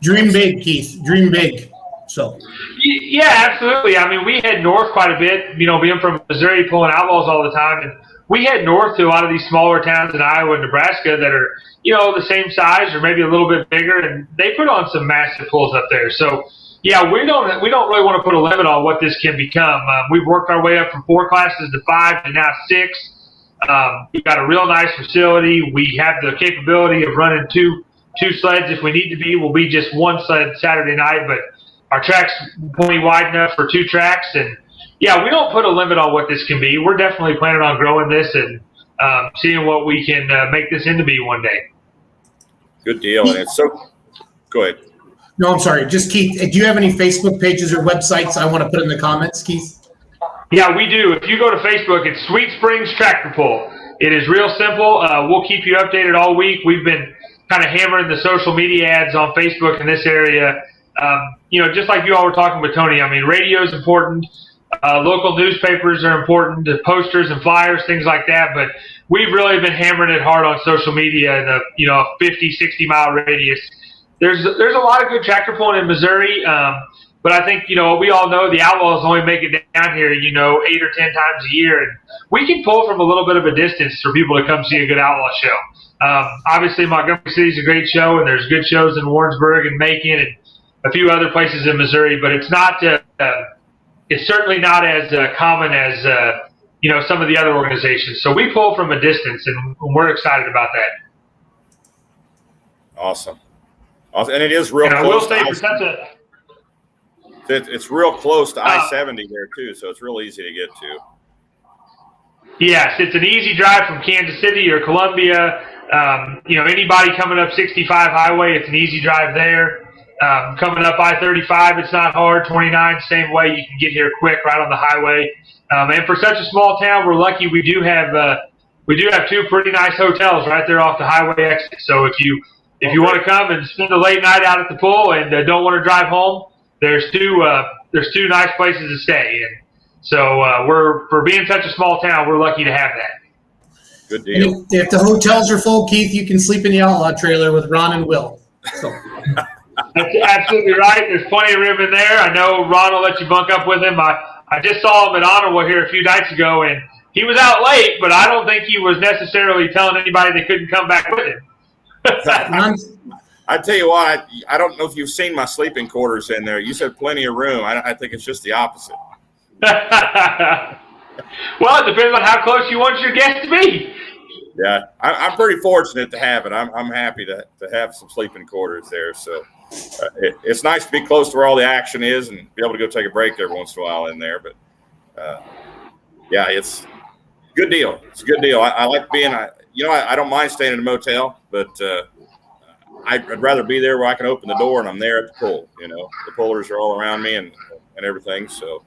Dream big, Keith. Dream big. So. Yeah, absolutely. I mean, we head north quite a bit, being from Missouri, pulling outlaws all the time, and we head north to a lot of these smaller towns in Iowa and Nebraska that are, the same size or maybe a little bit bigger, and they put on some massive pulls up there. So, yeah, we don't really want to put a limit on what this can become. We've worked our way up from 4 classes to 5 to now 6. We've got a real nice facility. We have the capability of running two sleds if we need to be. We'll be just 1 sled Saturday night, but our track's plenty wide enough for 2 tracks, and yeah, we don't put a limit on what this can be. We're definitely planning on growing this and seeing what we can make this into be one day. Good deal. And it's so – go ahead. No, I'm sorry. Just Keith, do you have any Facebook pages or websites I want to put in the comments, Keith? Yeah, we do. If you go to Facebook, it's Sweet Springs Tractor Pull. It is real simple. We'll keep you updated all week. We've been kind of hammering the social media ads on Facebook in this area. Just like you all were talking with Tony, I mean, radio is important. Local newspapers are important, the posters and flyers, things like that. But we've really been hammering it hard on social media in a 50, 60-mile radius. There's a lot of good tractor pulling in Missouri. But I think, we all know the Outlaws only make it down here, 8 or 10 times a year. And we can pull from a little bit of a distance for people to come see a good Outlaw show. Obviously, Montgomery City is a great show, and there's good shows in Warrensburg and Macon and a few other places in Missouri. But it's not, it's certainly not as common as, some of the other organizations. So we pull from a distance, and we're excited about that. Awesome. And it is real and close. I will say for such a it's real close to I-70 there too, so it's real easy to get to. Yes, it's an easy drive from Kansas City or Columbia. Anybody coming up 65 highway, it's an easy drive there. Coming up I-35, it's not hard. 29, same way. You can get here quick right on the highway. And for such a small town, we're lucky. We do have 2 pretty nice hotels right there off the highway exit. So if you want to come and spend a late night out at the pool and don't want to drive home, there's two nice places to stay. And so for being such a small town, we're lucky to have that. Good deal. If the hotels are full, Keith, you can sleep in the Outlaw trailer with Ron and Will. So. That's absolutely right. There's plenty of room in there. I know Ron will let you bunk up with him. I just saw him at Honorable here a few nights ago, and he was out late, but I don't think he was necessarily telling anybody they couldn't come back with him. I tell you what, I don't know if you've seen my sleeping quarters in there. You said plenty of room. I think it's just the opposite. Well, it depends on how close you want your guest to be. Yeah, I'm pretty fortunate to have it. I'm happy to have some sleeping quarters there. So it's nice to be close to where all the action is and be able to go take a break every once in a while in there. But yeah, it's a good deal. It's a good deal. I like being. I don't mind staying in a motel, but I'd rather be there where I can open the door and I'm there at the pool. The pullers are all around me and everything. So.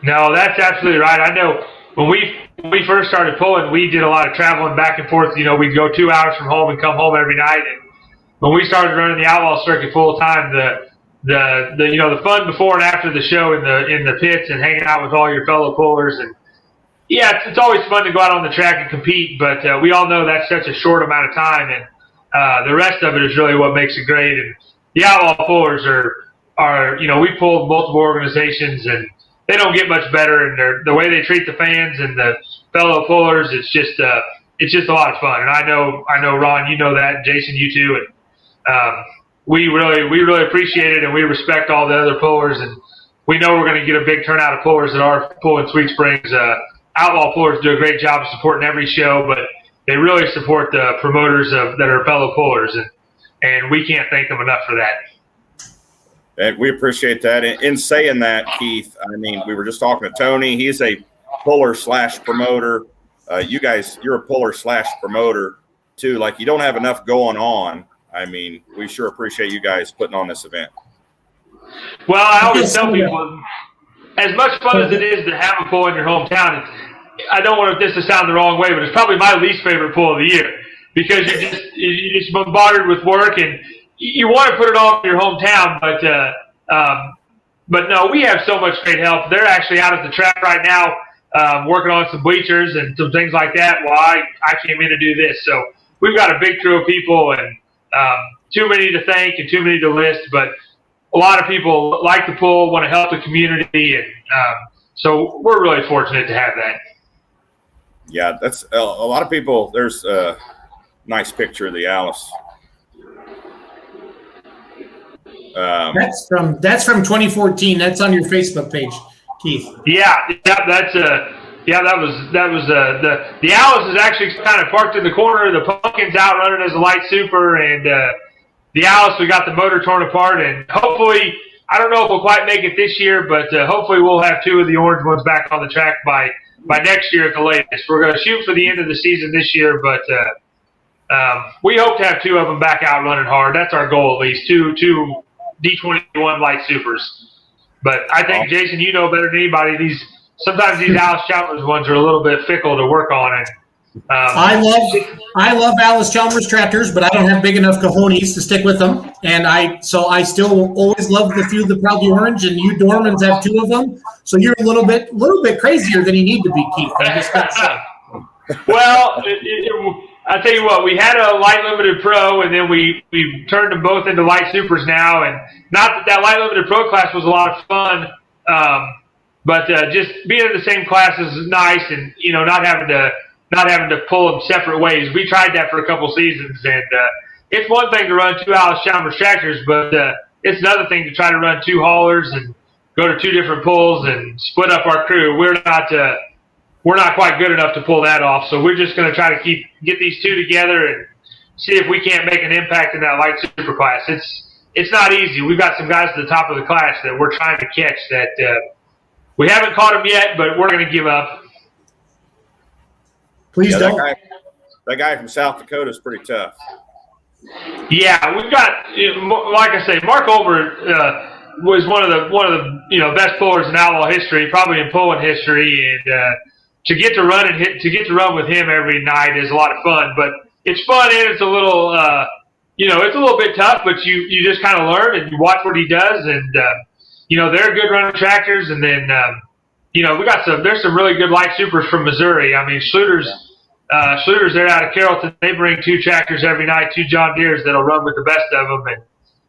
No, that's absolutely right. I know when we first started pulling, we did a lot of traveling back and forth. We'd go 2 hours from home and come home every night. And when we started running the Outlaw circuit full time, the fun before and after the show in the pits and hanging out with all your fellow pullers, and yeah, it's always fun to go out on the track and compete. But we all know that's such a short amount of time, and the rest of it is really what makes it great. And the Outlaw pullers are we pulled multiple organizations, and they don't get much better. And the way they treat the fans and the fellow pullers, it's just a lot of fun. And I know Ron, you know that, and Jason, you too. And we really appreciate it, and we respect all the other pullers, and we know we're going to get a big turnout of pullers at our pull in Sweet Springs. Outlaw pullers do a great job of supporting every show, but they really support the promoters that are fellow pullers, and we can't thank them enough for that. And we appreciate that. In saying that, Keith, we were just talking to Tony. He's a puller/promoter. You're a puller/promoter too. Like, you don't have enough going on. We sure appreciate you guys putting on this event. Well, I always tell people, as much fun as it is to have a pull in your hometown, I don't want this to sound the wrong way, but it's probably my least favorite pull of the year, because you're just bombarded with work, and you want to put it all in your hometown, but no, we have so much great help. They're actually out at the track right now, working on some bleachers and some things like that while I came in to do this. So we've got a big crew of people, and too many to thank and too many to list, but a lot of people like the pull, want to help the community, and so we're really fortunate to have that. Yeah, that's a lot of people. There's a nice picture of the Alice. That's from 2014. That's on your Facebook page, Keith. Yeah, that's that was the Alice is actually kind of parked in the corner. The Pumpkin's out running as a light super, and the Alice, we got the motor torn apart, and hopefully, I don't know if we'll quite make it this year, but hopefully we'll have 2 of the orange ones back on the track by next year at the latest. We're going to shoot for the end of the season this year, but we hope to have 2 of them back out running hard. That's our goal, at least, 2 D21 light supers. But I think, Jason, you know better than anybody, sometimes these Alice Chalmers ones are a little bit fickle to work on. And I love Alice Chalmers tractors, but I don't have big enough cojones to stick with them, and I still always love the few that Proudly Orange, and you Dormans have 2 of them, so you're a little bit crazier than you need to be, Keith. I just got to say. Well, I tell you what, we had a light limited pro, and then we turned them both into light supers now. And not that light limited pro class was a lot of fun, but just being in the same class is nice, and not having to pull them separate ways. We tried that for a couple seasons, and it's one thing to run 2 Alice Chalmers tractors, but it's another thing to try to run 2 haulers and go to 2 different pulls and split up our crew. We're not quite good enough to pull that off, so we're just going to try to get these 2 together and see if we can't make an impact in that light super class. It's not easy. We've got some guys at the top of the class that we're trying to catch that we haven't caught them yet, but we're going to give up. Please don't. That guy from South Dakota is pretty tough. Yeah, we've got, like I say, Mark Olbert was one of the best pullers in outlaw history, probably in pulling history, and to get to run with him every night is a lot of fun. But it's fun and it's a little it's a little bit tough, but you just kind of learn and you watch what he does, and they're good running tractors, and then there's some really good light supers from Missouri. I mean, Schluter's they're out of Carrollton. They bring 2 tractors every night, 2 John Deeres that'll run with the best of them. And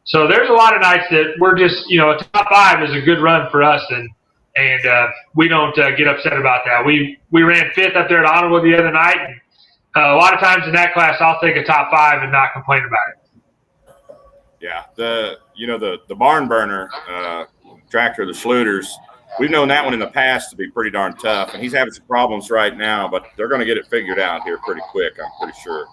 so there's a lot of nights that we're just, a top 5 is a good run for us. And we don't get upset about that. We ran 5th up there at Honorwood the other night. And, a lot of times in that class, I'll take a top 5 and not complain about it. Yeah. The barn burner tractor, the Schluters, we've known that one in the past to be pretty darn tough, and he's having some problems right now, but they're going to get it figured out here pretty quick, I'm pretty sure.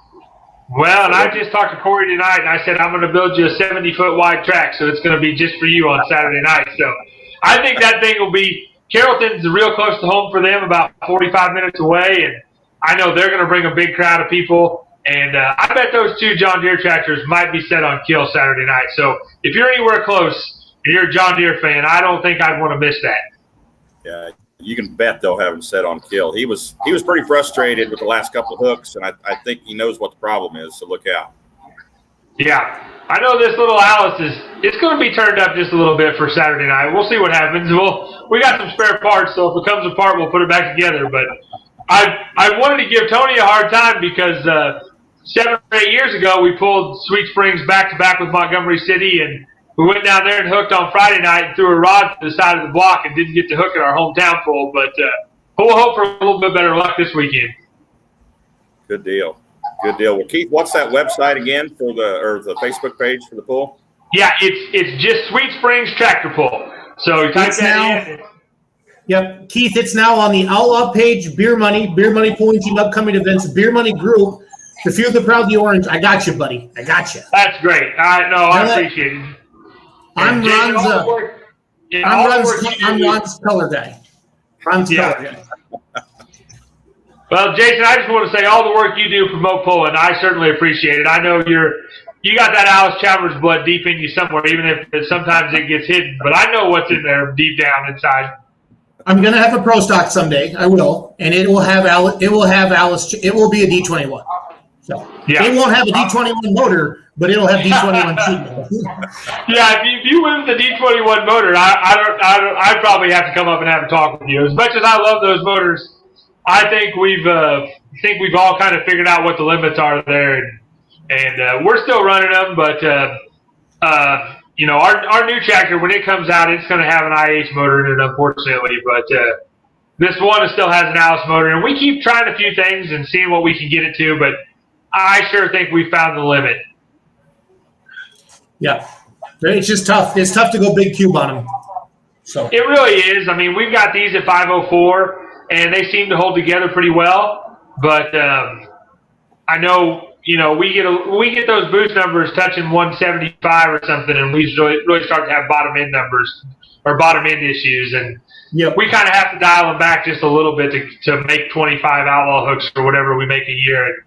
Well, and I just talked to Corey tonight, and I said, I'm going to build you a 70-foot wide track, so it's going to be just for you on Saturday night. So I think that thing will be – Carrollton's real close to home for them, about 45 minutes away, and I know they're going to bring a big crowd of people. And I bet those 2 John Deere tractors might be set on kill Saturday night. So if you're anywhere close and you're a John Deere fan, I don't think I'd want to miss that. Yeah, you can bet they'll have him set on kill. He was pretty frustrated with the last couple of hooks, and I think he knows what the problem is, so look out. Yeah, I know this little Alice it's going to be turned up just a little bit for Saturday night. We'll see what happens. We got some spare parts, so if it comes apart, we'll put it back together. But I wanted to give Tony a hard time because 7 or 8 years ago we pulled Sweet Springs back-to-back with Montgomery City, and we went down there and hooked on Friday night and threw a rod to the side of the block and didn't get to hook at our hometown pool. But we'll hope for a little bit better luck this weekend. Good deal. Well, Keith, what's that website again for the Facebook page for the pool? Yeah, it's just Sweet Springs Tractor Pull. So you type that in. Yep, Keith, it's now on the Outlaw page, Beer Money Pulling Team upcoming events, Beer Money Group. The Few the Proud, the Orange. I got you, buddy. I got you. That's great. I appreciate it. I'm Ron's color guy. Ron's color guy. Well, Jason, I just want to say all the work you do promote pulling, I certainly appreciate it. I know you got that Alice Chalmers blood deep in you somewhere, even if sometimes it gets hidden. But I know what's in there deep down inside. I'm gonna have a pro stock someday. I will, and it will have Alice. It will be a D21. So it won't have a D21 motor, but it'll have D21 treatment. Yeah, if you win the D21 motor, I probably have to come up and have a talk with you. As much as I love those motors, I think we've all kind of figured out what the limits are there, and we're still running them. But our new tractor, when it comes out, it's going to have an IH motor in it, unfortunately. But this one still has an Alice motor, and we keep trying a few things and seeing what we can get it to. But I sure think we found the limit. Yeah, it's just tough. It's tough to go big cube on them. So it really is. I mean, we've got these at 504, and they seem to hold together pretty well. But I know, we get those boost numbers touching 175 or something, and we really start to have bottom end numbers or bottom end issues, and we kind of have to dial them back just a little bit to make 25 outlaw hooks or whatever we make a year.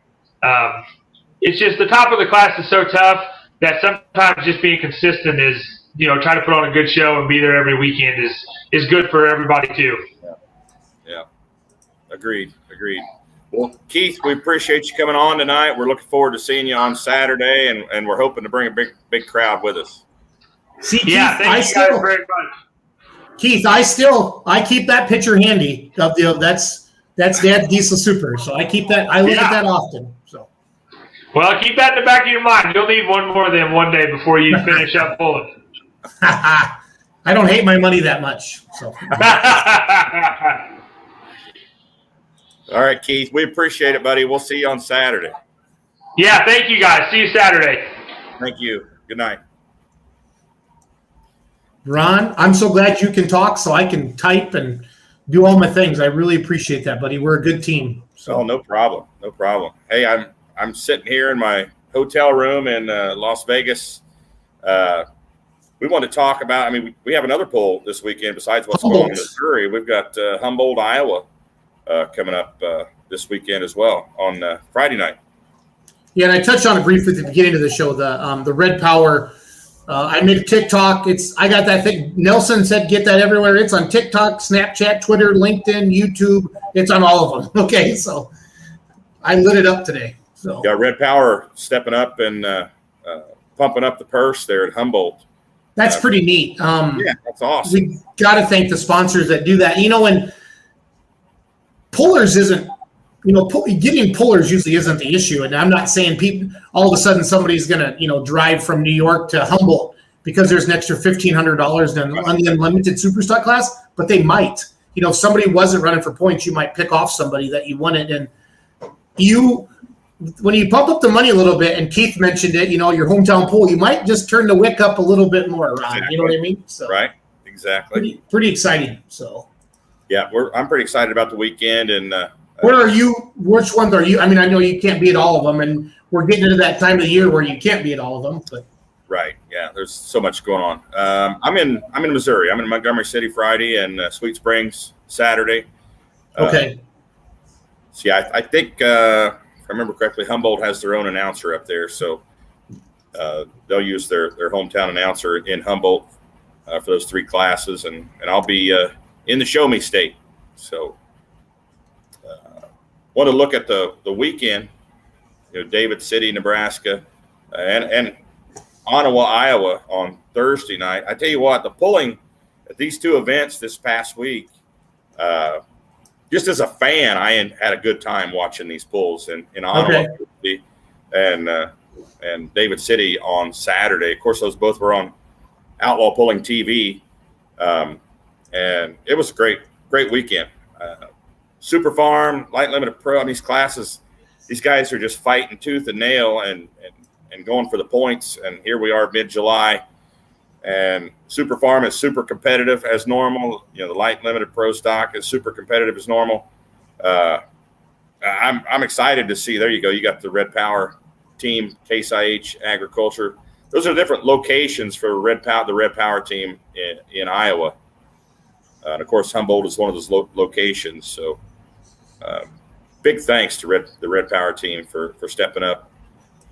It's just the top of the class is so tough that sometimes just being consistent is, try to put on a good show and be there every weekend is good for everybody too. Yeah. Agreed. Well, Keith, we appreciate you coming on tonight. We're looking forward to seeing you on Saturday, and we're hoping to bring a big crowd with us. See, Keith, thank you guys very much. Keith, I keep that picture handy of that's Dad Diesel Super. So I keep that. I look at that often. So Well, keep that in the back of your mind. You'll need one more than one day before you finish up pulling. I don't hate my money that much. So. All right, Keith. We appreciate it, buddy. We'll see you on Saturday. Yeah, thank you, guys. See you Saturday. Thank you. Good night. Ron, I'm so glad you can talk so I can type and do all my things. I really appreciate that, buddy. We're a good team. So. Oh, no problem. No problem. Hey, I'm sitting here in my hotel room in Las Vegas. We want to talk about, we have another poll this weekend besides what's going on in Missouri. We've got Humboldt, Iowa coming up this weekend as well on Friday night. Yeah, and I touched on it briefly at the beginning of the show, the Red Power. I made a TikTok. I got that thing. Nelson said get that everywhere. It's on TikTok, Snapchat, Twitter, LinkedIn, YouTube. It's on all of them. Okay, so I lit it up today. So got Red Power stepping up and pumping up the purse there at Humboldt. That's pretty neat. Yeah, that's awesome. We got to thank the sponsors that do that. When pullers isn't, getting pullers usually isn't the issue. And I'm not saying people all of a sudden somebody's going to, drive from New York to Humboldt because there's an extra $1,500 on the unlimited Superstock class, but they might. If somebody wasn't running for points, you might pick off somebody that you wanted. And when you pump up the money a little bit, and Keith mentioned it, your hometown pool, you might just turn the wick up a little bit more, Ron. Exactly. You know what I mean? So right, exactly. Pretty exciting. So yeah, I'm pretty excited about the weekend. And where are you? Which ones are you? I know you can't be at all of them, and we're getting into that time of the year where you can't be at all of them. But right, yeah, there's so much going on. I'm in Missouri. I'm in Montgomery City Friday and Sweet Springs Saturday. Okay. So yeah, I think. If I remember correctly, Humboldt has their own announcer up there, so they'll use their hometown announcer in Humboldt for those three classes, and I'll be in the Show Me State. So, want to look at the weekend. David City, Nebraska, and Ottawa, Iowa on Thursday night. I tell you what, the pulling at these two events this past week. Just as a fan, I had a good time watching these pulls in Ottawa and David City on Saturday. Of course, those both were on Outlaw Pulling TV, and it was a great weekend. Super Farm, Light Limited Pro, these classes, these guys are just fighting tooth and nail and going for the points. And here we are mid-July. And Super Farm is super competitive as normal. The Light Limited Pro stock is super competitive as normal. I'm excited to see. There you go. You got the Red Power team, Case IH Agriculture. Those are different locations for the Red Power team in Iowa. And of course, Humboldt is one of those locations. So, big thanks to the Red Power team for stepping up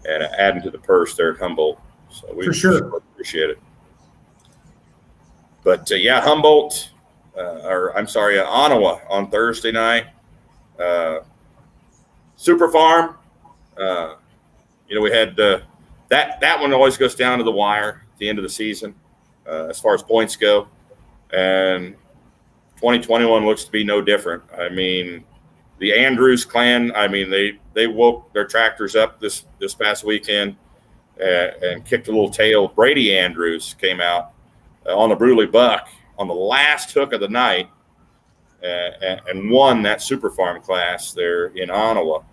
and adding to the purse there at Humboldt. So we for sure appreciate it. But Humboldt, Ottawa on Thursday night. Super Farm, we had that one always goes down to the wire at the end of the season as far as points go. And 2021 looks to be no different. The Andrews clan, they woke their tractors up this past weekend and kicked a little tail. Brady Andrews came out on the Bruley Buck on the last hook of the night and won that Super Farm class there in Ottawa.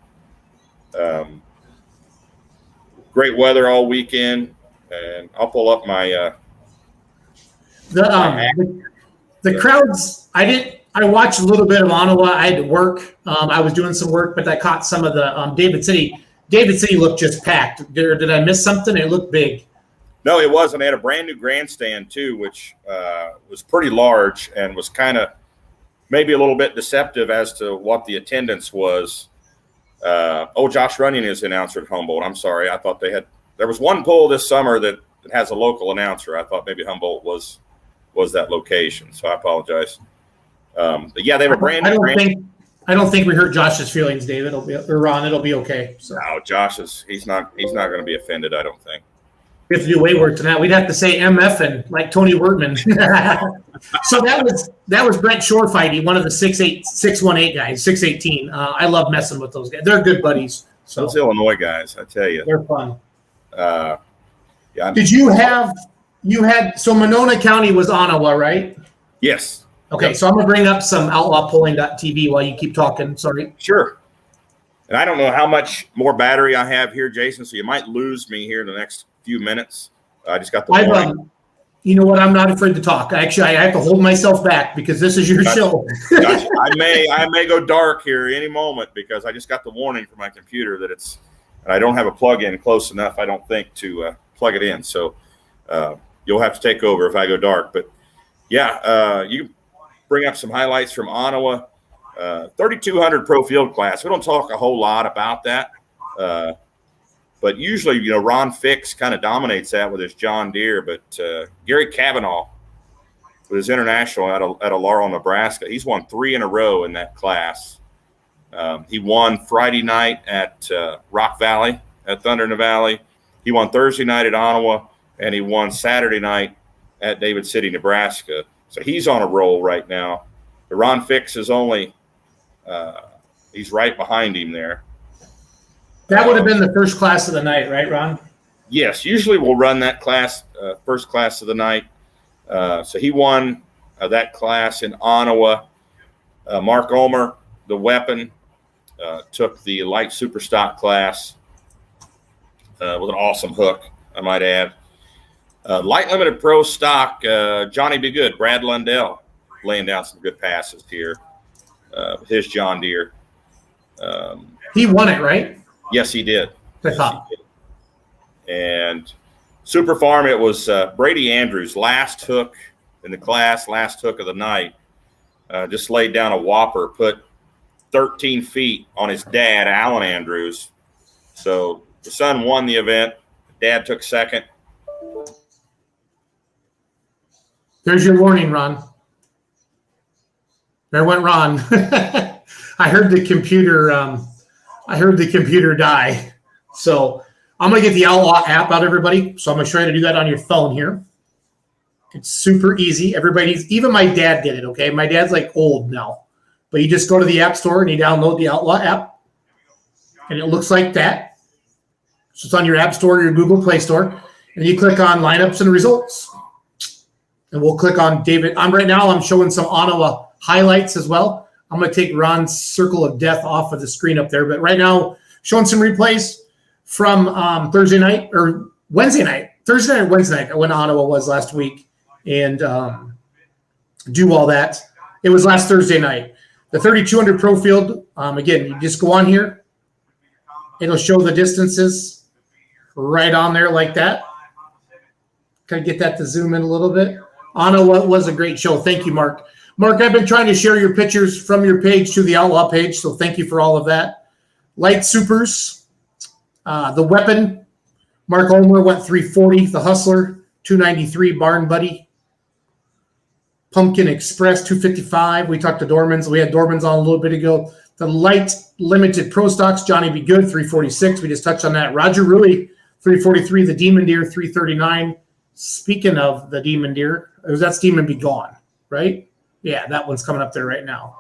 Great weather all weekend, and I'll pull up my the crowds. I watched a little bit of Ottawa. I had to work. I was doing some work, but I caught some of the David City. David City looked just packed. Did I miss something? It looked big. No, it wasn't. They had a brand new grandstand too, which was pretty large and was kind of maybe a little bit deceptive as to what the attendance was. Josh Runyon is the announcer at Humboldt. I'm sorry. I thought there was one poll this summer that has a local announcer. I thought maybe Humboldt was that location. So I apologize. But yeah, they were brand new. I don't think we hurt Josh's feelings, David. Ron. It'll be okay. So. No, he's not going to be offended, I don't think. We have to do weight work tonight. We'd have to say MFing like Tony Wertman. So that was Brent Shore fighting, one of the 6'18 guys, 6'18. I love messing with those guys. They're good buddies. So those Illinois guys, I tell you, they're fun. Yeah. Did you had so Monona County was Ottawa, right? Yes. Okay, Yep. so I'm gonna bring up some outlawpolling.tv while you keep talking. Sorry. Sure. And I don't know how much more battery I have here, Jason, so you might lose me here in the next few minutes. I just got the warning. You know what? I'm not afraid to talk. Actually, I have to hold myself back because this is your show. Gotcha. I may go dark here any moment because I just got the warning from my computer that and I don't have a plug-in close enough, I don't think, to plug it in. So you'll have to take over if I go dark. But yeah, you can bring up some highlights from Ottawa. 3,200 pro field class. We don't talk a whole lot about that. But usually, Ron Fix kind of dominates that with his John Deere. But Gary Cavanaugh with his international out of Laurel, Nebraska, he's won 3 in a row in that class. He won Friday night at Rock Valley, at Thunder in the Valley. He won Thursday night at Ottawa, and he won Saturday night at David City, Nebraska. So he's on a roll right now. The Ron Fix is only he's right behind him there. That would have been the first class of the night, right, Ron? Yes, usually we'll run that class, first class of the night. So he won that class in Ottawa. Mark Omer, the weapon, took the light super stock class with an awesome hook, I might add. Light limited pro stock, Johnny Be Good, Brad Lundell, laying down some good passes here with his John Deere. He won it, right? Yes, he did. I thought. And Super Farm, it was Brady Andrews, last hook in the class, last hook of the night. Just laid down a whopper, put 13 feet on his dad, Alan Andrews. So the son won the event. Dad took second. There's your warning, Ron. There went Ron. I heard the computer. I heard the computer die. So I'm going to get the Outlaw app out, everybody. So I'm going to show you how to do that on your phone here. It's super easy. Even my dad did it, okay? My dad's like old now. But you just go to the App Store and you download the Outlaw app. And it looks like that. So it's on your App Store, your Google Play Store. And you click on lineups and results. And we'll click on David. Right now I'm showing some Ottawa highlights as well. I'm going to take Ron's circle of death off of the screen up there. But right now, showing some replays from Thursday night or Wednesday night. Thursday night or Wednesday night when Ottawa was last week. And do all that. It was last Thursday night. The 3,200 pro field, again, you just go on here. It'll show the distances right on there like that. Can I get that to zoom in a little bit? Ottawa was a great show. Thank you, Mark. Mark, I've been trying to share your pictures from your page to the Outlaw page, so thank you for all of that. Light Supers, the weapon, Mark Ulmer went 340. The Hustler, 293. Barn Buddy. Pumpkin Express, 255. We talked to Dormans. We had Dormans on a little bit ago. The Light Limited Pro Stocks, Johnny Be Good, 346. We just touched on that. Roger Rui, 343. The Demon Deer, 339. Speaking of the Demon Deer, that's Demon Be Gone, right? Yeah, that one's coming up there right now.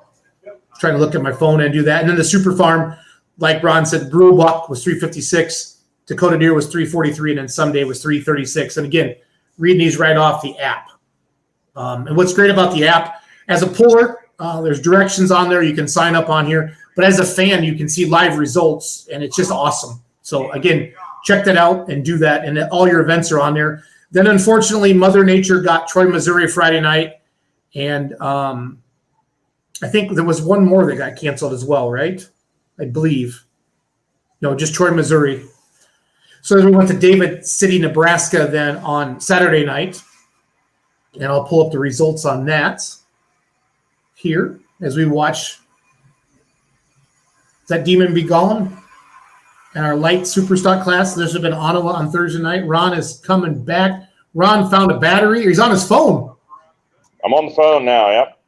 Trying to look at my phone and do that. And then the Super Farm, like Ron said, Brew Buck was 356. Dakota Deer was 343. And then Someday was 336. And again, reading these right off the app. And what's great about the app, as a puller, there's directions on there. You can sign up on here. But as a fan, you can see live results. And it's just awesome. So, again, check that out and do that. And all your events are on there. Then, unfortunately, Mother Nature got Troy, Missouri Friday night. And I think there was one more that got canceled as well, right? I believe. No, just Troy, Missouri. So then we went to David City, Nebraska then on Saturday night. And I'll pull up the results on that here as we watch. Is that Demon Be Gone? And our light superstock class. This has been Ottawa on Thursday night. Ron is coming back. Ron found a battery. He's on his phone. I'm on the phone now, yep.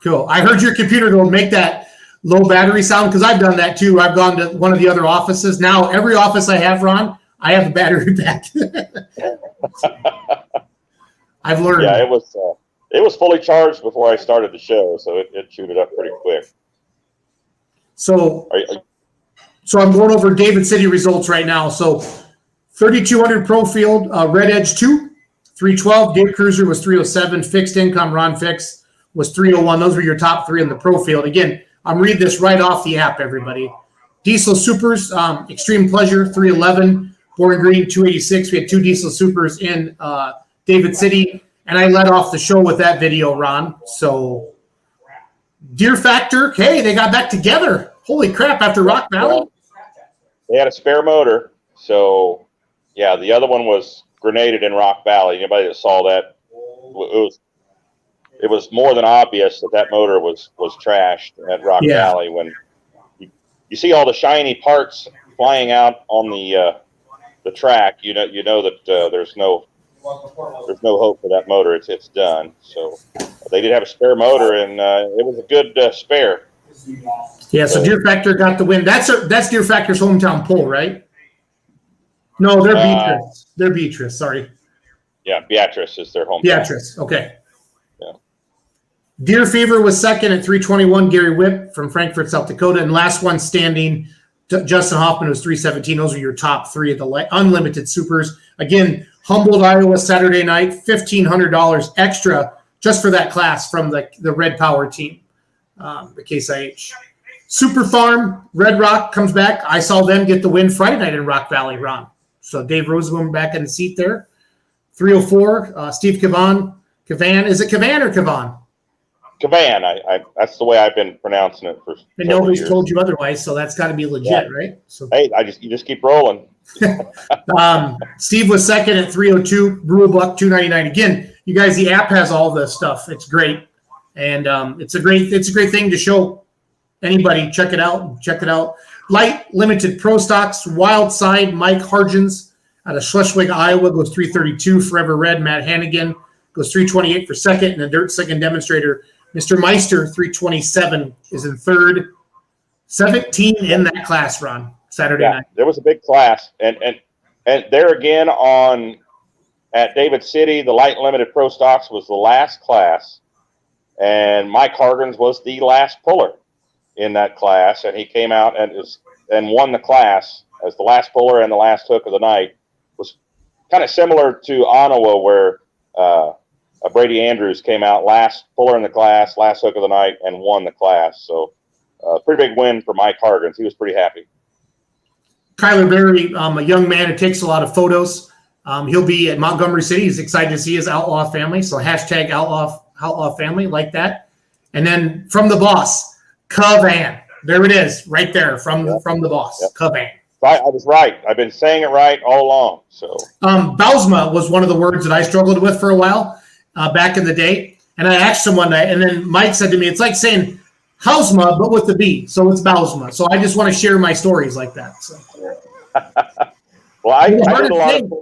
Cool. I heard your computer go make that low battery sound because I've done that too. I've gone to one of the other offices. Now, every office I have, Ron, I have the battery back. I've learned. Yeah, it was fully charged before I started the show, so it chewed it up pretty quick. So So I'm going over David City results right now. So 3,200 pro field, Red Edge 2, 312. Dave Cruiser was 307. Fixed income, Ron Fix was 301. Those were your top three in the pro field. Again, I'm reading this right off the app, everybody. Diesel Supers, Extreme Pleasure, 311. Bowling Green, 286. We had 2 Diesel Supers in David City. And I led off the show with that video, Ron. So Deer Factor, hey, they got back together. Holy crap, after Rock Valley. They had a spare motor. So, yeah, the other one was grenaded in Rock Valley. Anybody that saw that, it was more than obvious that motor was trashed at Rock Valley. When you see all the shiny parts flying out on the track, you know that there's no hope for that motor. It's done. So they did have a spare motor, and it was a good spare. Yeah, so Deer Factor got the win. That's Deer Factor's hometown pull, right? No, they're Beatrice. They're Beatrice, sorry. Yeah, Beatrice is their hometown. Beatrice, okay. Yeah. Deer Fever was second at 321. Gary Whipp from Frankfort, South Dakota. And last one standing, Justin Hoffman was 317. Those are your top three of the unlimited supers. Again, Humboldt, Iowa, Saturday night, $1,500 extra just for that class from the Red Power team, the Case IH. Super Farm, Red Rock comes back. I saw them get the win Friday night in Rock Valley, Ron. So Dave Rosenblum back in the seat there. 304, Steve Cavan. Is it Cavan or Cavan? Cavan. I that's the way I've been pronouncing it for. And nobody's told you otherwise, so that's got to be legit, right? So, hey, you just keep rolling. Steve was second at 302. Rule Buck 299. Again, you guys, the app has all this stuff. It's great, and it's a great thing to show anybody. Check it out. Light limited pro stocks. Wild Side Mike Hargens out of Schleswig, Iowa goes 332. Forever Red Matt Hannigan goes 328 for second, and the Dirt Second Demonstrator Mr. Meister 327 is in third. 17 in that class, Ron. Saturday night. There was a big class, and there again at David City, the light limited pro stocks was the last class, and Mike Hargens was the last puller in that class, and he came out and won the class as the last puller and the last hook of the night. Was kind of similar to Ottawa, where Brady Andrews came out last puller in the class, last hook of the night, and won the class. So pretty big win for Mike Hargens. He was pretty happy. Kyler Berry, a young man who takes a lot of photos. He'll be at Montgomery City. He's excited to see his Outlaw family. So hashtag Outlaw family, like that. And then from the boss, Cavan. There it is, right there from the boss, Cavan. I was right. I've been saying it right all along. So Bausma was one of the words that I struggled with for a while back in the day. And I asked someone that, and then Mike said to me, it's like saying Hausma, but with the B. So it's Bausma. So I just want to share my stories like that. So. Well, I did a lot of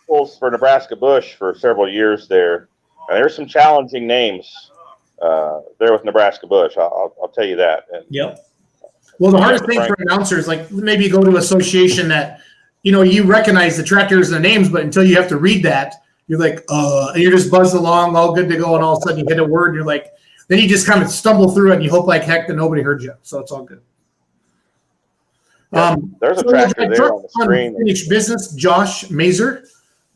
pulls for Nebraska Bush for several years there. And there's some challenging names there with Nebraska Bush. I'll tell you that. And, yep. Well, the hardest thing for announcers, like maybe you go to an association that, you recognize the tractors and the names, but until you have to read that, you're like, and you're just buzzing along, all good to go, and all of a sudden you hit a word, and you're like, then you just kind of stumble through it, and you hope like heck that nobody heard you. So it's all good. There's a tractor there on the screen. Finished business, Josh Mazer,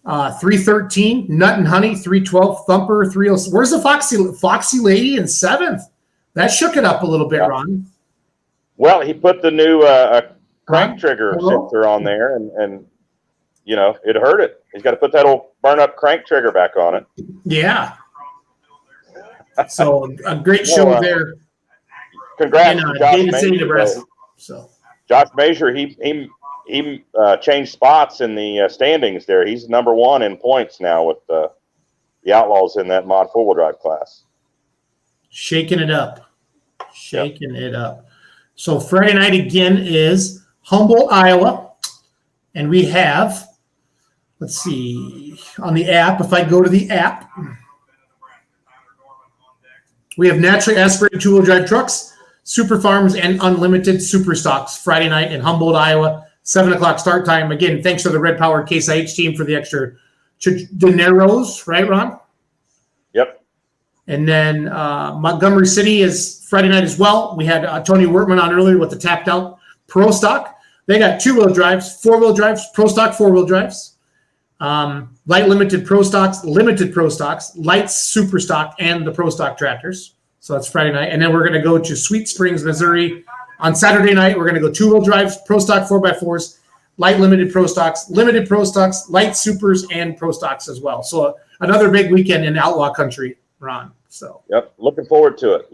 313. Nut and Honey, 312. Thumper, 306. Where's the Foxy Lady in seventh? That shook it up a little bit, Ron. Well, he put the new crank trigger sensor on there, and it hurt it. He's got to put that old burn-up crank trigger back on it. Yeah. So a great show there. Congrats to Josh David City, Mazer, Nebraska. So Josh Mazer, he changed spots in the standings there. He's number one in points now with the Outlaws in that mod four-wheel drive class. Shaking it up. It up. So Friday night again is Humboldt, Iowa. And we have, let's see, on the app, if I go to the app, we have naturally aspirated two-wheel drive trucks, super farms, and unlimited super stocks Friday night in Humboldt, Iowa, 7 o'clock start time. Again, thanks to the Red Power Case IH team for the extra dineros, right, Ron? Yep. And then Montgomery City is Friday night as well. We had Tony Wortman on earlier with the tapped out pro stock. They got 2-wheel drives, 4-wheel drives, pro stock 4-wheel drives, light limited pro stocks, light super stock, and the pro stock tractors. So that's Friday night. And then we're going to go to Sweet Springs, Missouri. On Saturday night, we're going to go 2-wheel drives, pro stock 4x4s, light limited pro stocks, light supers, and pro stocks as well. So another big weekend in outlaw country, Ron. So Yep, looking forward to it.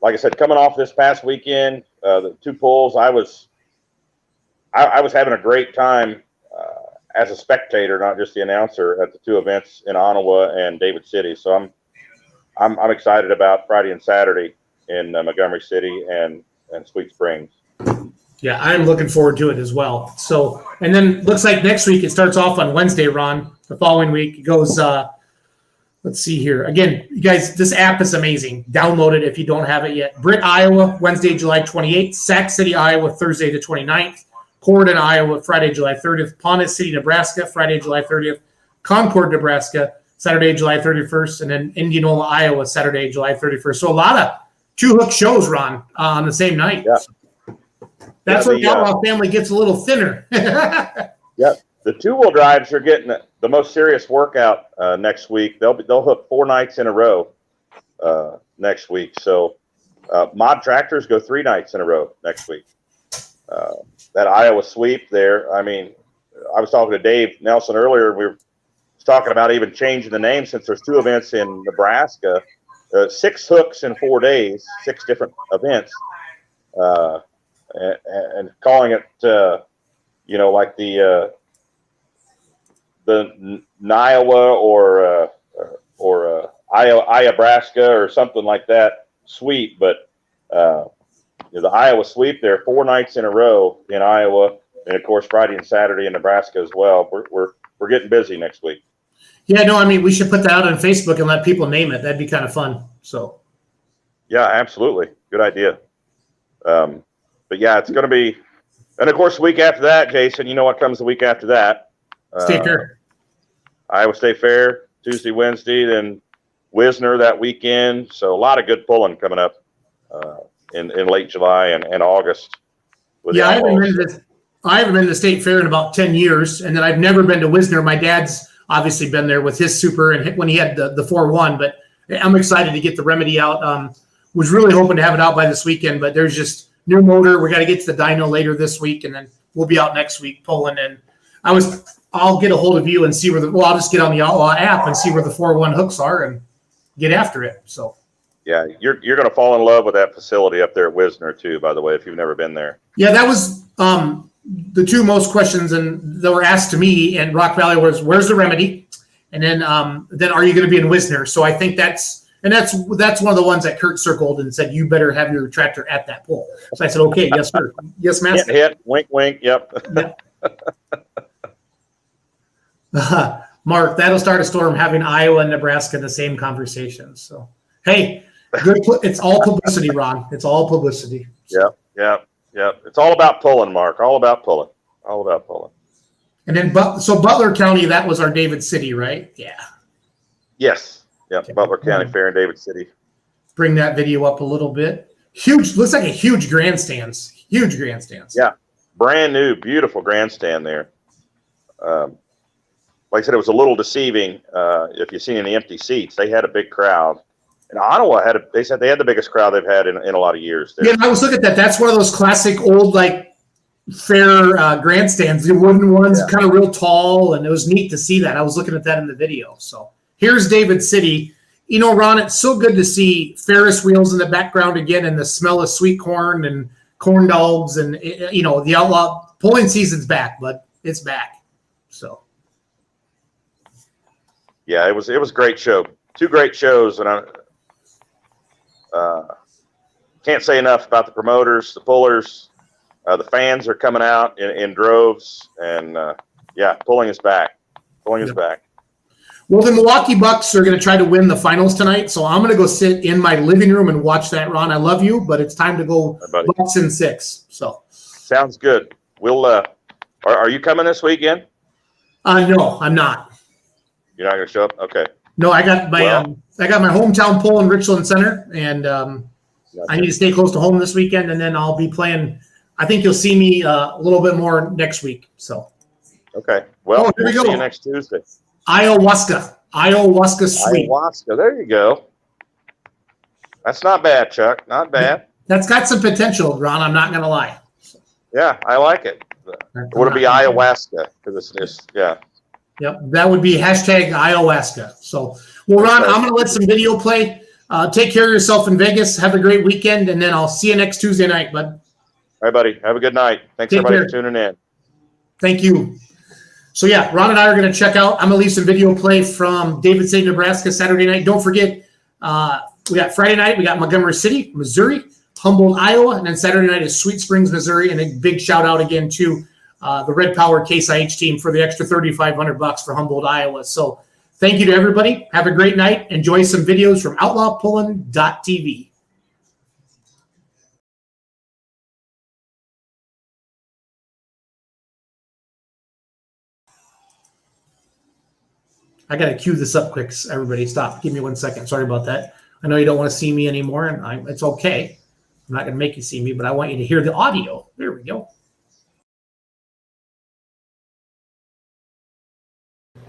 Like I said, coming off this past weekend, the 2 pulls, I was having a great time as a spectator, not just the announcer, at the 2 events in Ottawa and David City. So I'm excited about Friday and Saturday in Montgomery City and Sweet Springs. yeah, I'm looking forward to it as well. So, and then looks like next week it starts off on Wednesday, Ron. The following week it goes, let's see here. Again, you guys, this app is amazing. Download it if you don't have it yet. Britt, Iowa, Wednesday, July 28th. Sac City, Iowa, Thursday the 29th. Corydon, Iowa, Friday, July 30th. Pawnee City, Nebraska, Friday, July 30th. Concord, Nebraska, Saturday, July 31st. And then Indianola, Iowa, Saturday, July 31st. So a lot of 2-hook shows, Ron, on the same night. Yeah. That's where the Outlaw family gets a little thinner. Yep. The 2-wheel drives are getting the most serious workout next week. They'll hook 4 nights in a row next week. So mod tractors go 3 nights in a row next week. That Iowa sweep there. I mean, I was talking to Dave Nelson earlier. We were talking about even changing the name since there's 2 events in Nebraska. 6 hooks in 4 days, 6 different events, and calling it, like the Iowa or Iowabraska or something like that sweep. But the Iowa sweep there, 4 nights in a row in Iowa, and of course Friday and Saturday in Nebraska as well. We're getting busy next week. Yeah, no, I mean, we should put that out on Facebook and let people name it. That'd be kind of fun. So, yeah, absolutely. Good idea. But yeah, it's going to be, and of course, the week after that, Jason, you know what comes the week after that? State Fair. Iowa State Fair, Tuesday, Wednesday, then Wisner that weekend. So a lot of good pulling coming up in late July and August. Yeah, I haven't been to the State Fair in about 10 years, and then I've never been to Wisner. My dad's obviously been there with his super and when he had the 4-1, but I'm excited to get the Remedy out. Was really hoping to have it out by this weekend, but there's just new motor. We got to get to the dyno later this week, and then we'll be out next week pulling. And I'll get a hold of you and see I'll just get on the Outlaw app and see where the 4-1 hooks are and get after it. So yeah, you're going to fall in love with that facility up there at Wisner too, by the way, if you've never been there. Yeah, that was the 2 most questions that were asked to me in Rock Valley was, where's the Remedy? And then are you going to be in Wisner? So I think that's one of the ones that Kurt circled and said, you better have your tractor at that pole. So I said, okay, yes, sir. Yes, master. Hit, wink, wink. Yep. Mark, that'll start a storm having Iowa and Nebraska in the same conversation. So, hey, it's all publicity, Ron. It's all publicity. Yep. It's all about pulling, Mark. All about pulling. And then, so Butler County, that was our David City, right? Yeah. Yes. Yep. Okay. Butler County Fair in David City. Bring that video up a little bit. Huge, looks like a huge grandstands. Huge grandstands. Yeah. Brand new, beautiful grandstand there. Like I said, it was a little deceiving. If you've seen the empty seats, they had a big crowd. And Ottawa they said they had the biggest crowd they've had in a lot of years. There. Yeah, I was looking at that. That's one of those classic old, fair grandstands, the wooden ones, kind of real tall, and it was neat to see that. I was looking at that in the video. So here's David City. You know, Ron, it's so good to see Ferris wheels in the background again and the smell of sweet corn and corn dogs and, the Outlaw pulling season's back, but it's back. So. Yeah, it was a great show. 2 great shows, and I can't say enough about the promoters, the pullers. The fans are coming out in droves, and pulling is back. Is back. Well, the Milwaukee Bucks are going to try to win the finals tonight, so I'm going to go sit in my living room and watch that, Ron. I love you, but it's time to go Bucks in 6. So sounds good. We'll. Are you coming this weekend? No, I'm not. You're not going to show up? Okay. No, I got my hometown pull in Richland Center, and I need to stay close to home this weekend, and then I'll be playing I think you'll see me a little bit more next week. So. Okay. Well, here we we'll go. see you next Tuesday. Ayahuasca sweet. Ayahuasca. There you go. That's not bad, Chuck. Not bad. That's got some potential, Ron. I'm not going to lie. Yeah, I like it. Would it be ayahuasca? Because it's just, yeah. Yep, that would be hashtag ayahuasca. So, well, Ron, I'm going to let some video play. Take care of yourself in Vegas. Have a great weekend, and then I'll see you next Tuesday night, bud. All right, buddy. Have a good night. Thanks, everybody, for tuning in. Thank you. So, yeah, Ron and I are going to check out. I'm going to leave some video play from David City, Nebraska, Saturday night. Don't forget, we got Friday night. We got Montgomery City, Missouri, Humboldt, Iowa, and then Saturday night is Sweet Springs, Missouri. And a big shout out again to the Red Power Case IH team for the extra $3,500 for Humboldt, Iowa. So thank you to everybody. Have a great night. Enjoy some videos from outlawpulling.tv. I got to cue this up quick. Everybody stop. Give me 1 second. Sorry about that. I know you don't want to see me anymore, and it's okay. I'm not going to make you see me, but I want you to hear the audio. There we go.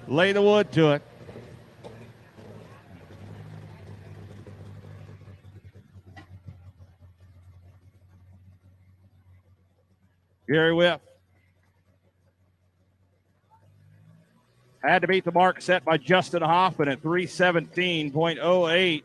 Lay the wood to it. Gary Whiff had to beat the mark set by Justin Hoffman at 317.08.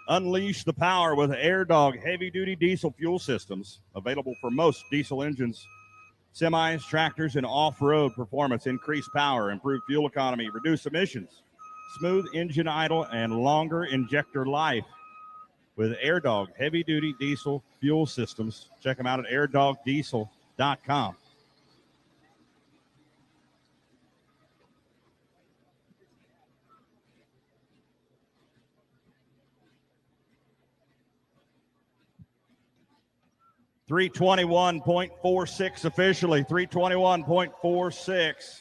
Unleash the power with AirDog heavy-duty diesel fuel systems, available for most diesel engines, semis, tractors, and off-road performance. Increased power, improved fuel economy, reduced emissions, smooth engine idle, and longer injector life with AirDog heavy-duty diesel fuel systems. Check them out at airdogdiesel.com. .46 officially, 321.46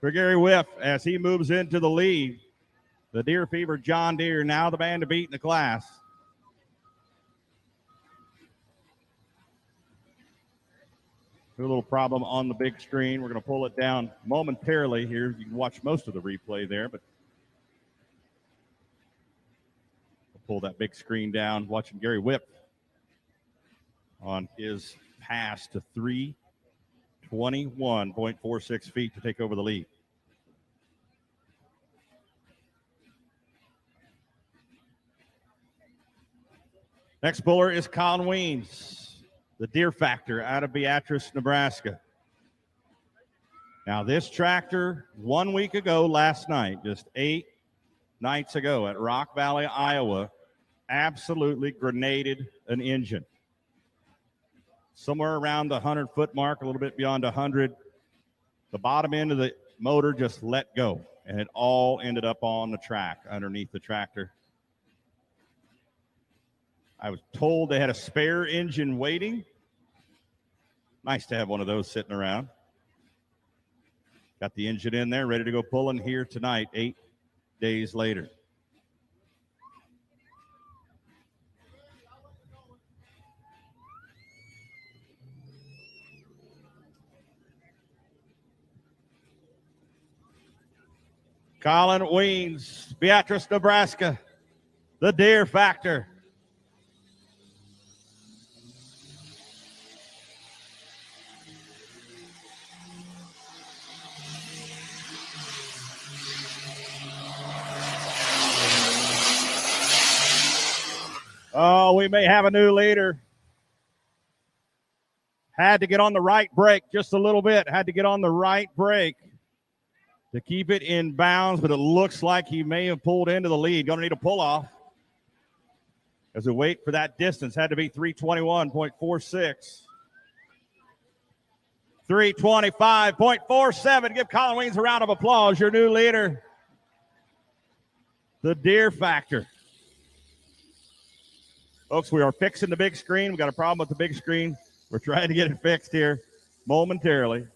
for Gary Whiff as he moves into the lead. The Deer Fever John Deere, now the man to beat in the class. A little problem on the big screen. We're going to pull it down momentarily here. You can watch most of the replay there, but we'll pull that big screen down, watching Gary Whiff on his pass to 321.46 feet to take over the lead. Next puller is Colin Weens, the Deer Factor out of Beatrice, Nebraska. Now this tractor 1 week ago last night, just 8 nights ago at Rock Valley, Iowa, absolutely grenaded an engine. Somewhere around the 100-foot mark, a little bit beyond 100. The bottom end of the motor just let go, and it all ended up on the track underneath the tractor. I was told they had a spare engine waiting. Nice to have one of those sitting around. Got the engine in there, ready to go pulling here tonight, 8 days later. Colin Weens, Beatrice, Nebraska, the Deer Factor. we may have a new leader. Had to get on the right brake just a little bit. Had to get on the right brake to keep it in bounds, but it looks like he may have pulled into the lead. Going to need a pull-off as we wait for that distance. Had to be 321.46. 325.47. Give Colin Weens a round of applause. Your new leader, the Deer Factor. Folks, we are fixing the big screen. We got a problem with the big screen. We're trying to get it fixed here momentarily.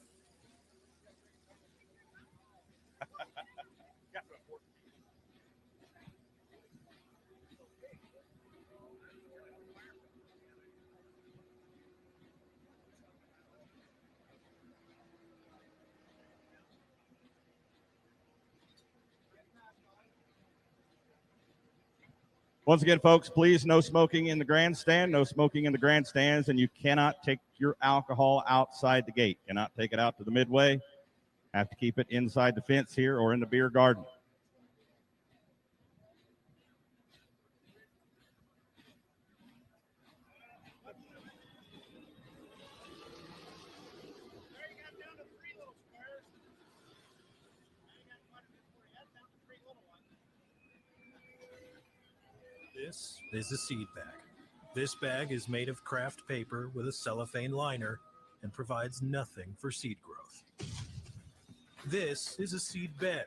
Once again, folks, please, no smoking in the grandstand, no smoking in the grandstands, and you cannot take your alcohol outside the gate. Cannot take it out to the midway. Have to keep it inside the fence here or in the beer garden. This is a seed bag. This bag is made of craft paper with a cellophane liner and provides nothing for seed growth. This is a seed bed.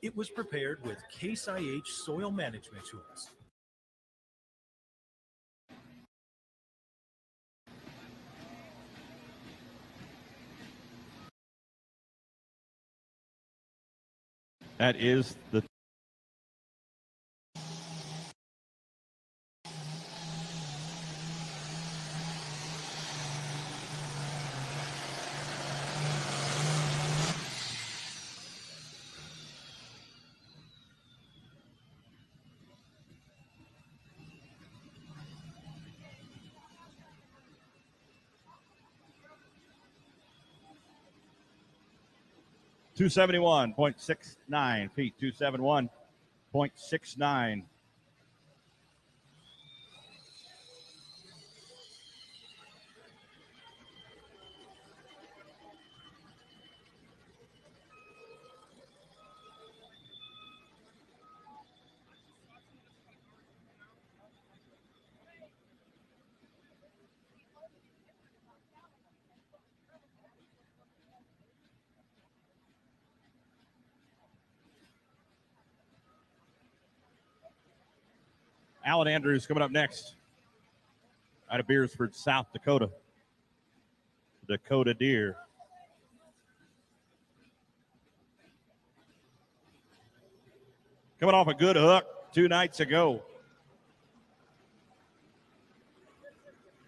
It was prepared with Case IH soil management tools. That is the .69 feet, 271.69. Alan Andrews coming up next out of Beersford, South Dakota. Dakota Deer. Coming off a good hook 2 nights ago.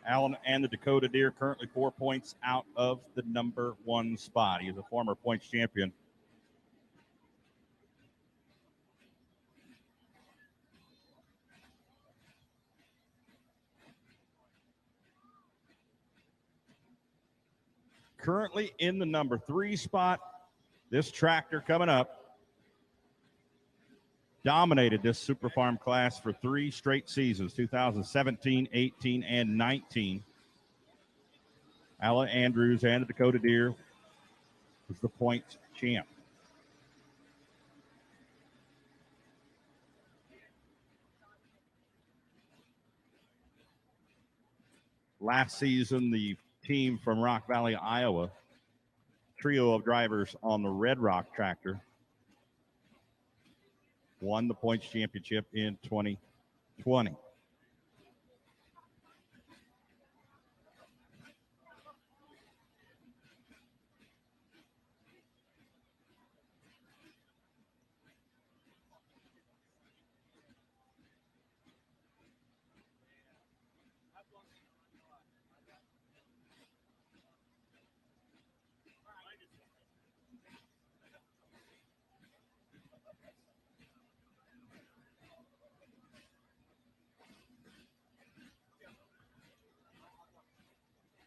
Alan and the Dakota Deer currently 4 points out of the number 1 spot. He is a former points champion. Currently in the number 3 spot. This tractor coming up dominated this Super Farm class for 3 straight seasons, 2017, 18, and 19. Alan Andrews and the Dakota Deer was the points champ. Last season, the team from Rock Valley, Iowa, trio of drivers on the Red Rock tractor, won the points championship in 2020.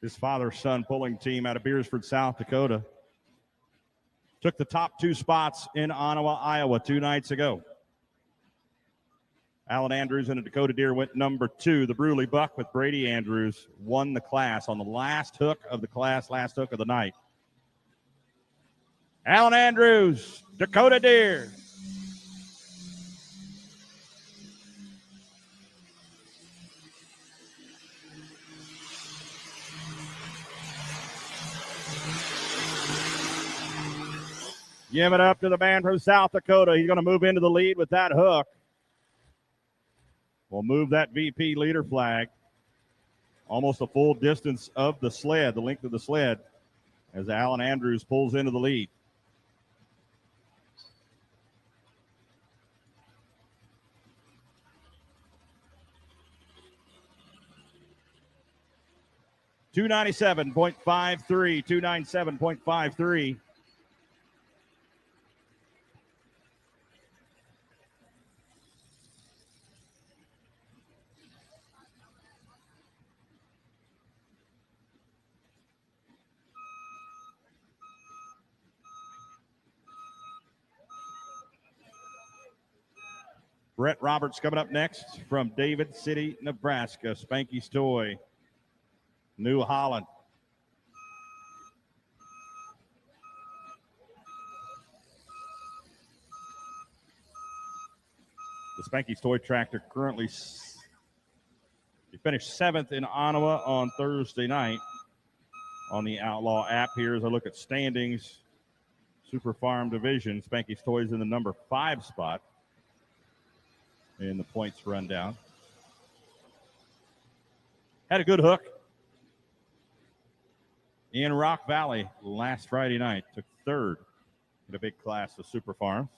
His father-son pulling team out of Beersford, South Dakota, took the top 2 spots in Ottawa, Iowa 2 nights ago. Alan Andrews and a Dakota Deer went number 2. The Bruley Buck with Brady Andrews won the class on the last hook of the class, last hook of the night. Alan Andrews, Dakota Deer. Give it up to the man from South Dakota. He's going to move into the lead with that hook. We'll move that VP leader flag almost a full distance of the sled, the length of the sled, as Alan Andrews pulls into the lead. $297.53, $297.53. Brett Roberts coming up next from David City, Nebraska. Spanky's Toy, New Holland. The Spanky's Toy tractor currently he finished 7th in Ottawa on Thursday night on the Outlaw app. Here as I look at standings, Super Farm Division, Spanky's Toys in the number 5 spot in the points rundown. Had a good hook in Rock Valley last Friday night. Took 3rd in a big class of Super Farms.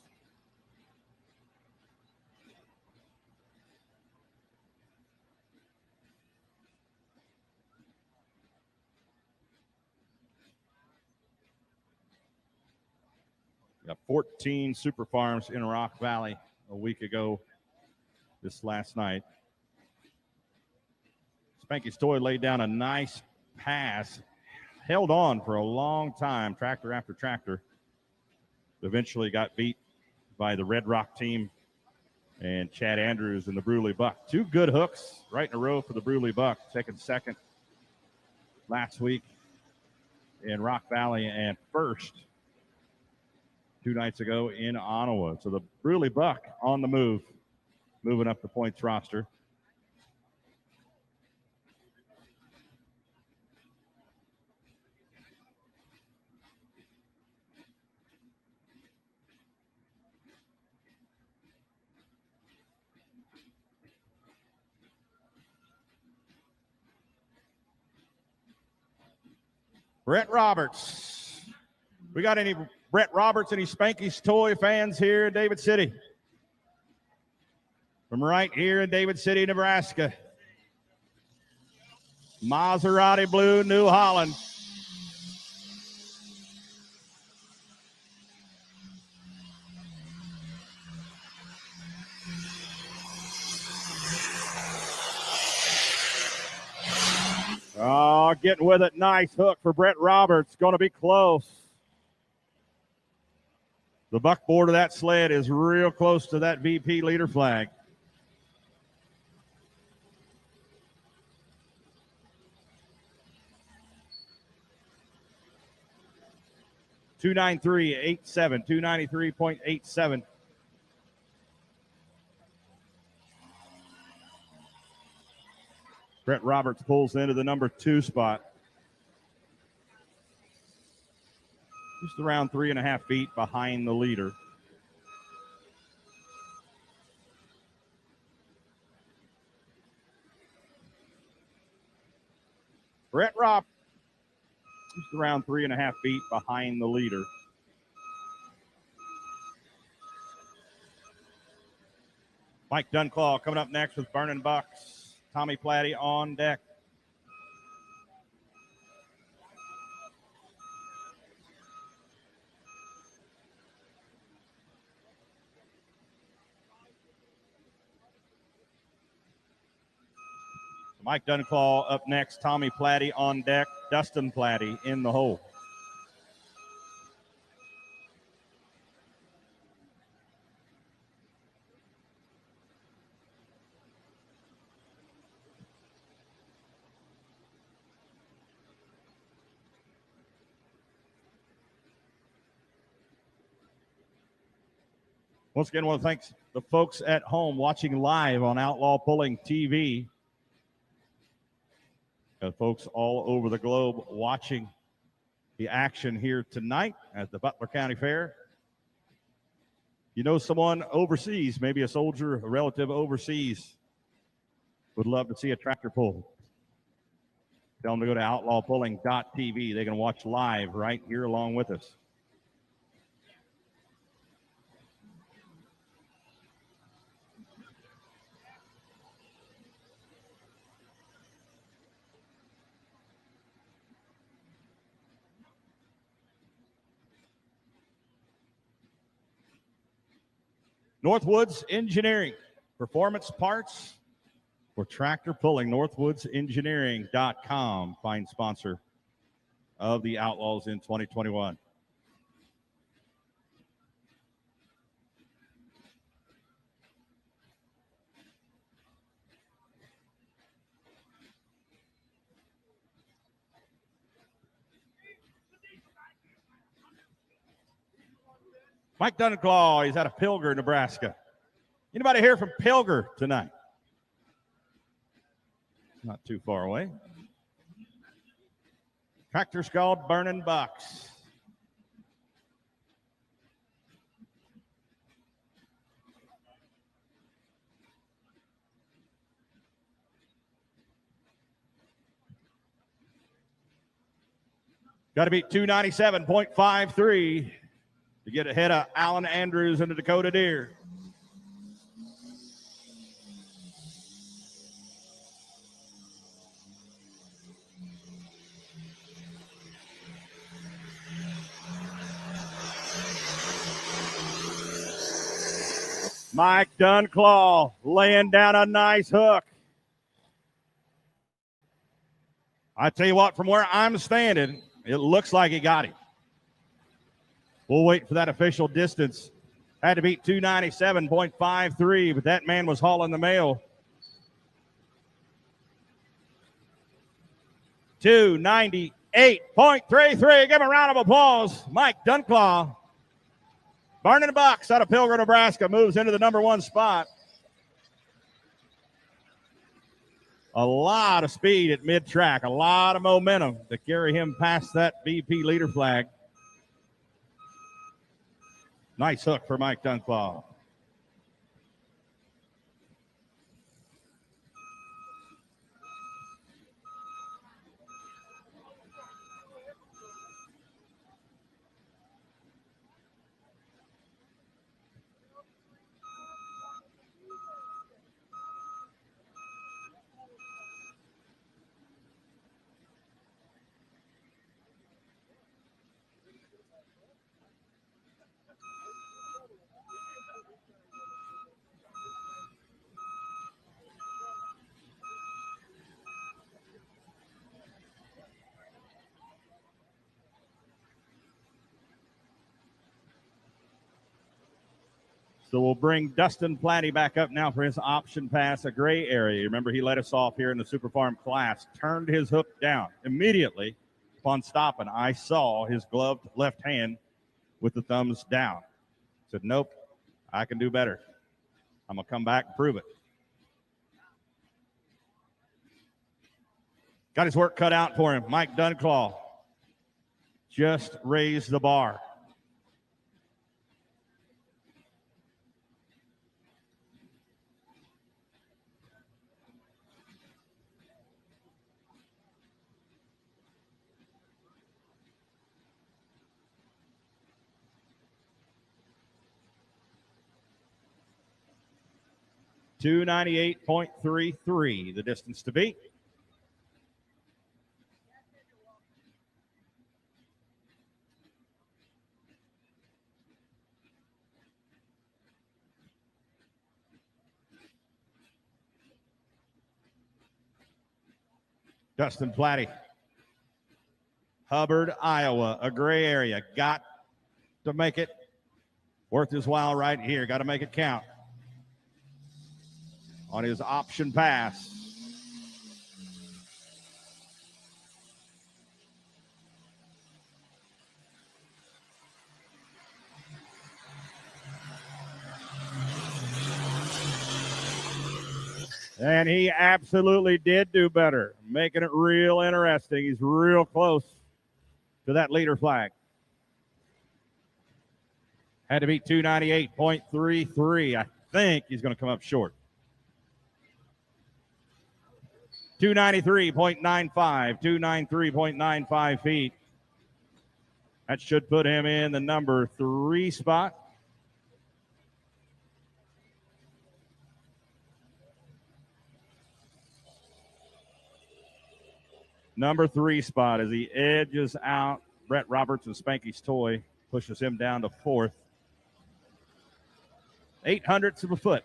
Got 14 Super Farms in Rock Valley a week ago this last night. Spanky's Toy laid down a nice pass, held on for a long time, tractor after tractor. Eventually got beat by the Red Rock team and Chad Andrews and the Bruley Buck. 2 good hooks right in a row for the Bruley Buck, taking 2nd last week in Rock Valley and 1st 2 nights ago in Ottawa. So the Bruley Buck on the move, moving up the points roster. Brett Roberts. We got any Brett Roberts, any Spanky's Toy fans here in David City? From right here in David City, Nebraska. Maserati Blue, New Holland. Oh, getting with it. Nice hook for Brett Roberts. Going to be close. The buckboard of that sled is real close to that VP leader flag. $293.87, $293.87. Brett Roberts pulls into the number 2 spot. Just around 3.5 feet behind the leader. Brett Roberts, just around 3.5 feet behind the leader. Mike Dunclaw coming up next with Burning Bucks. Tommy Platty on deck. Mike Dunclaw up next. Tommy Platty on deck. Dustin Platty in the hole. Once again, I want to thank the folks at home watching live on Outlaw Pulling TV. Folks all over the globe watching the action here tonight at the Butler County Fair. You know someone overseas, maybe a soldier, a relative overseas, would love to see a tractor pull. Tell them to go to outlawpulling.tv. They can watch live right here along with us. Northwoods Engineering, performance parts for tractor pulling. Northwoodsengineering.com, fine sponsor of the Outlaws in 2021. Mike Dunclaw, he's out of Pilger, Nebraska. Anybody here from Pilger tonight? Not too far away. Tractor's called Burning Bucks. Got to beat 297.53 to get ahead of Alan Andrews and the Dakota Deer. Mike Dunclaw laying down a nice hook. I tell you what, from where I'm standing, it looks like he got him. We'll wait for that official distance. Had to beat 297.53, but that man was hauling the mail. 298.33. Give him a round of applause. Mike Dunclaw. Burning Bucks out of Pilger, Nebraska, moves into the #1 spot. A lot of speed at mid-track, a lot of momentum to carry him past that BP leader flag. Nice hook for Mike Dunclaw. So we'll bring Dustin Platty back up now for his option pass, a gray area. Remember, he led us off here in the Super Farm class, turned his hook down. Immediately upon stopping, I saw his gloved left hand with the thumbs down. Said, nope, I can do better. I'm going to come back and prove it. Got his work cut out for him. Mike Dunclaw just raised the bar. .298.33, the distance to beat. Dustin Platty, Hubbard, Iowa, a gray area. Got to make it worth his while right here. Got to make it count. On his option pass. And he absolutely did do better, making it real interesting. He's real close to that leader flag. Had to beat 298.33. I think he's going to come up short. 293.95, 293.95 feet. That should put him in the number 3 spot. Number 3 spot as he edges out Brett Roberts and Spanky's Toy, pushes him down to 4th. 0.08 of a foot.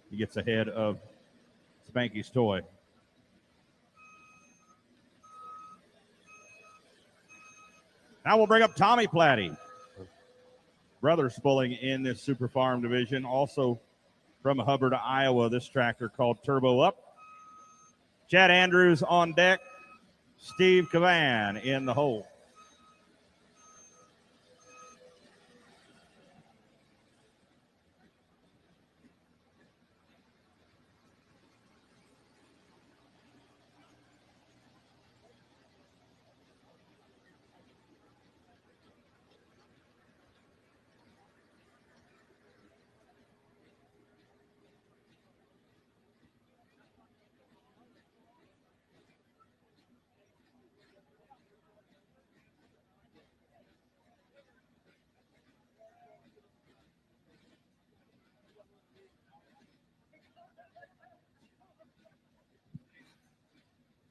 He gets ahead of Spanky's Toy. Now we'll bring up Tommy Platty. Brothers pulling in this Super Farm division. Also from Hubbard, Iowa, this tractor called Turbo Up. Chad Andrews on deck. Steve Cavan in the hole.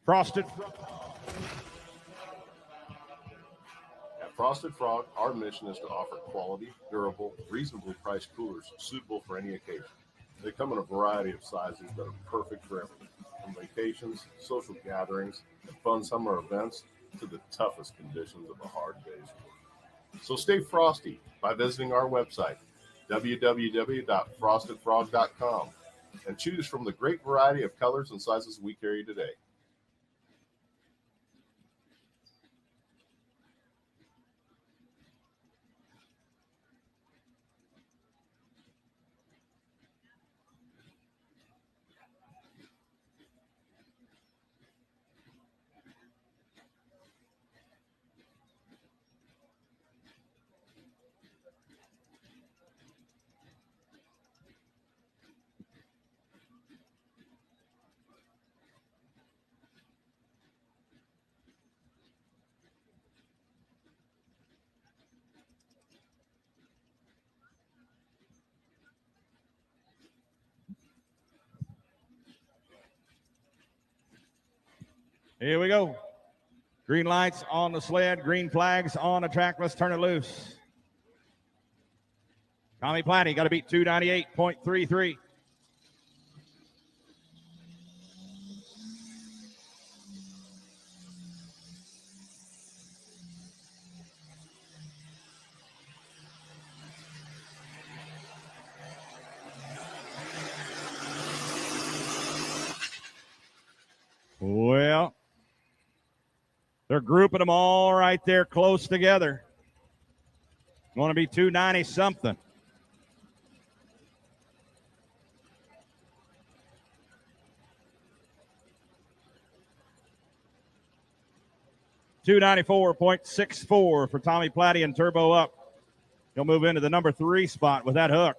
Frosted. At Frosted Frog, our mission is to offer quality, durable, reasonably priced coolers suitable for any occasion. They come in a variety of sizes that are perfect for everything, from vacations, social gatherings, and fun summer events to the toughest conditions of a hard day's work. So stay frosty by visiting our website, www.frostedfrog.com, and choose from the great variety of colors and sizes we carry today. Here we go. Green lights on the sled, green flags on the track. Let's turn it loose. Tommy Platty got to beat 298.33. Well, they're grouping them all right there close together. Going to be 290 something. $294.64 for Tommy Platty and Turbo Up. He'll move into the number 3 spot with that hook.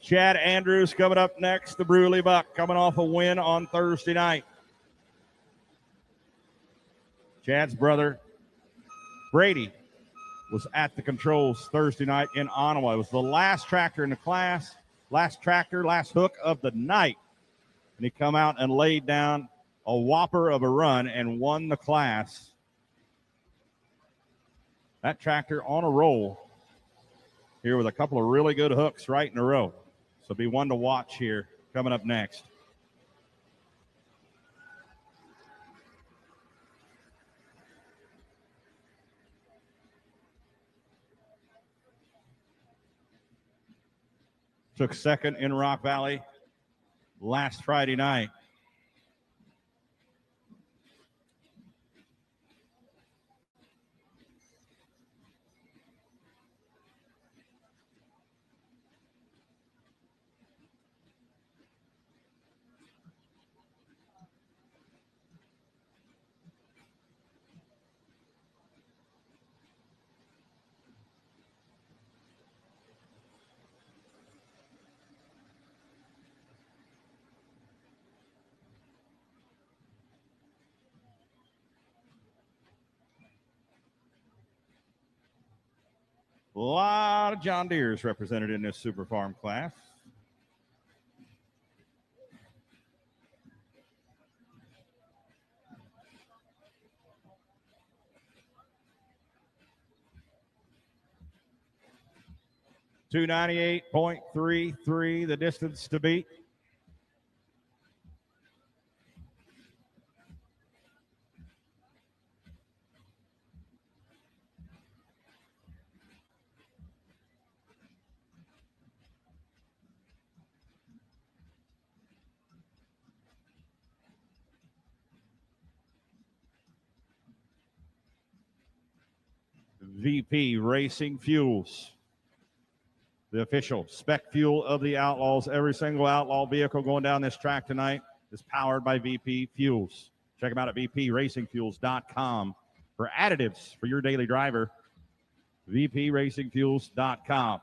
Chad Andrews coming up next, the Bruley Buck, coming off a win on Thursday night. Chad's brother, Brady, was at the controls Thursday night in Ottawa. It was the last tractor in the class, last hook of the night. And he come out and laid down a whopper of a run and won the class. That tractor on a roll here with a couple of really good hooks right in a row. So be one to watch here coming up next. took second in Rock Valley last Friday night. A lot of John Deeres represented in this Super Farm class. .298.33, the distance to beat. VP Racing Fuels, the official spec fuel of the Outlaws. Every single Outlaw vehicle going down this track tonight is powered by VP Fuels. Check them out at vpracingfuels.com for additives for your daily driver. vpracingfuels.com.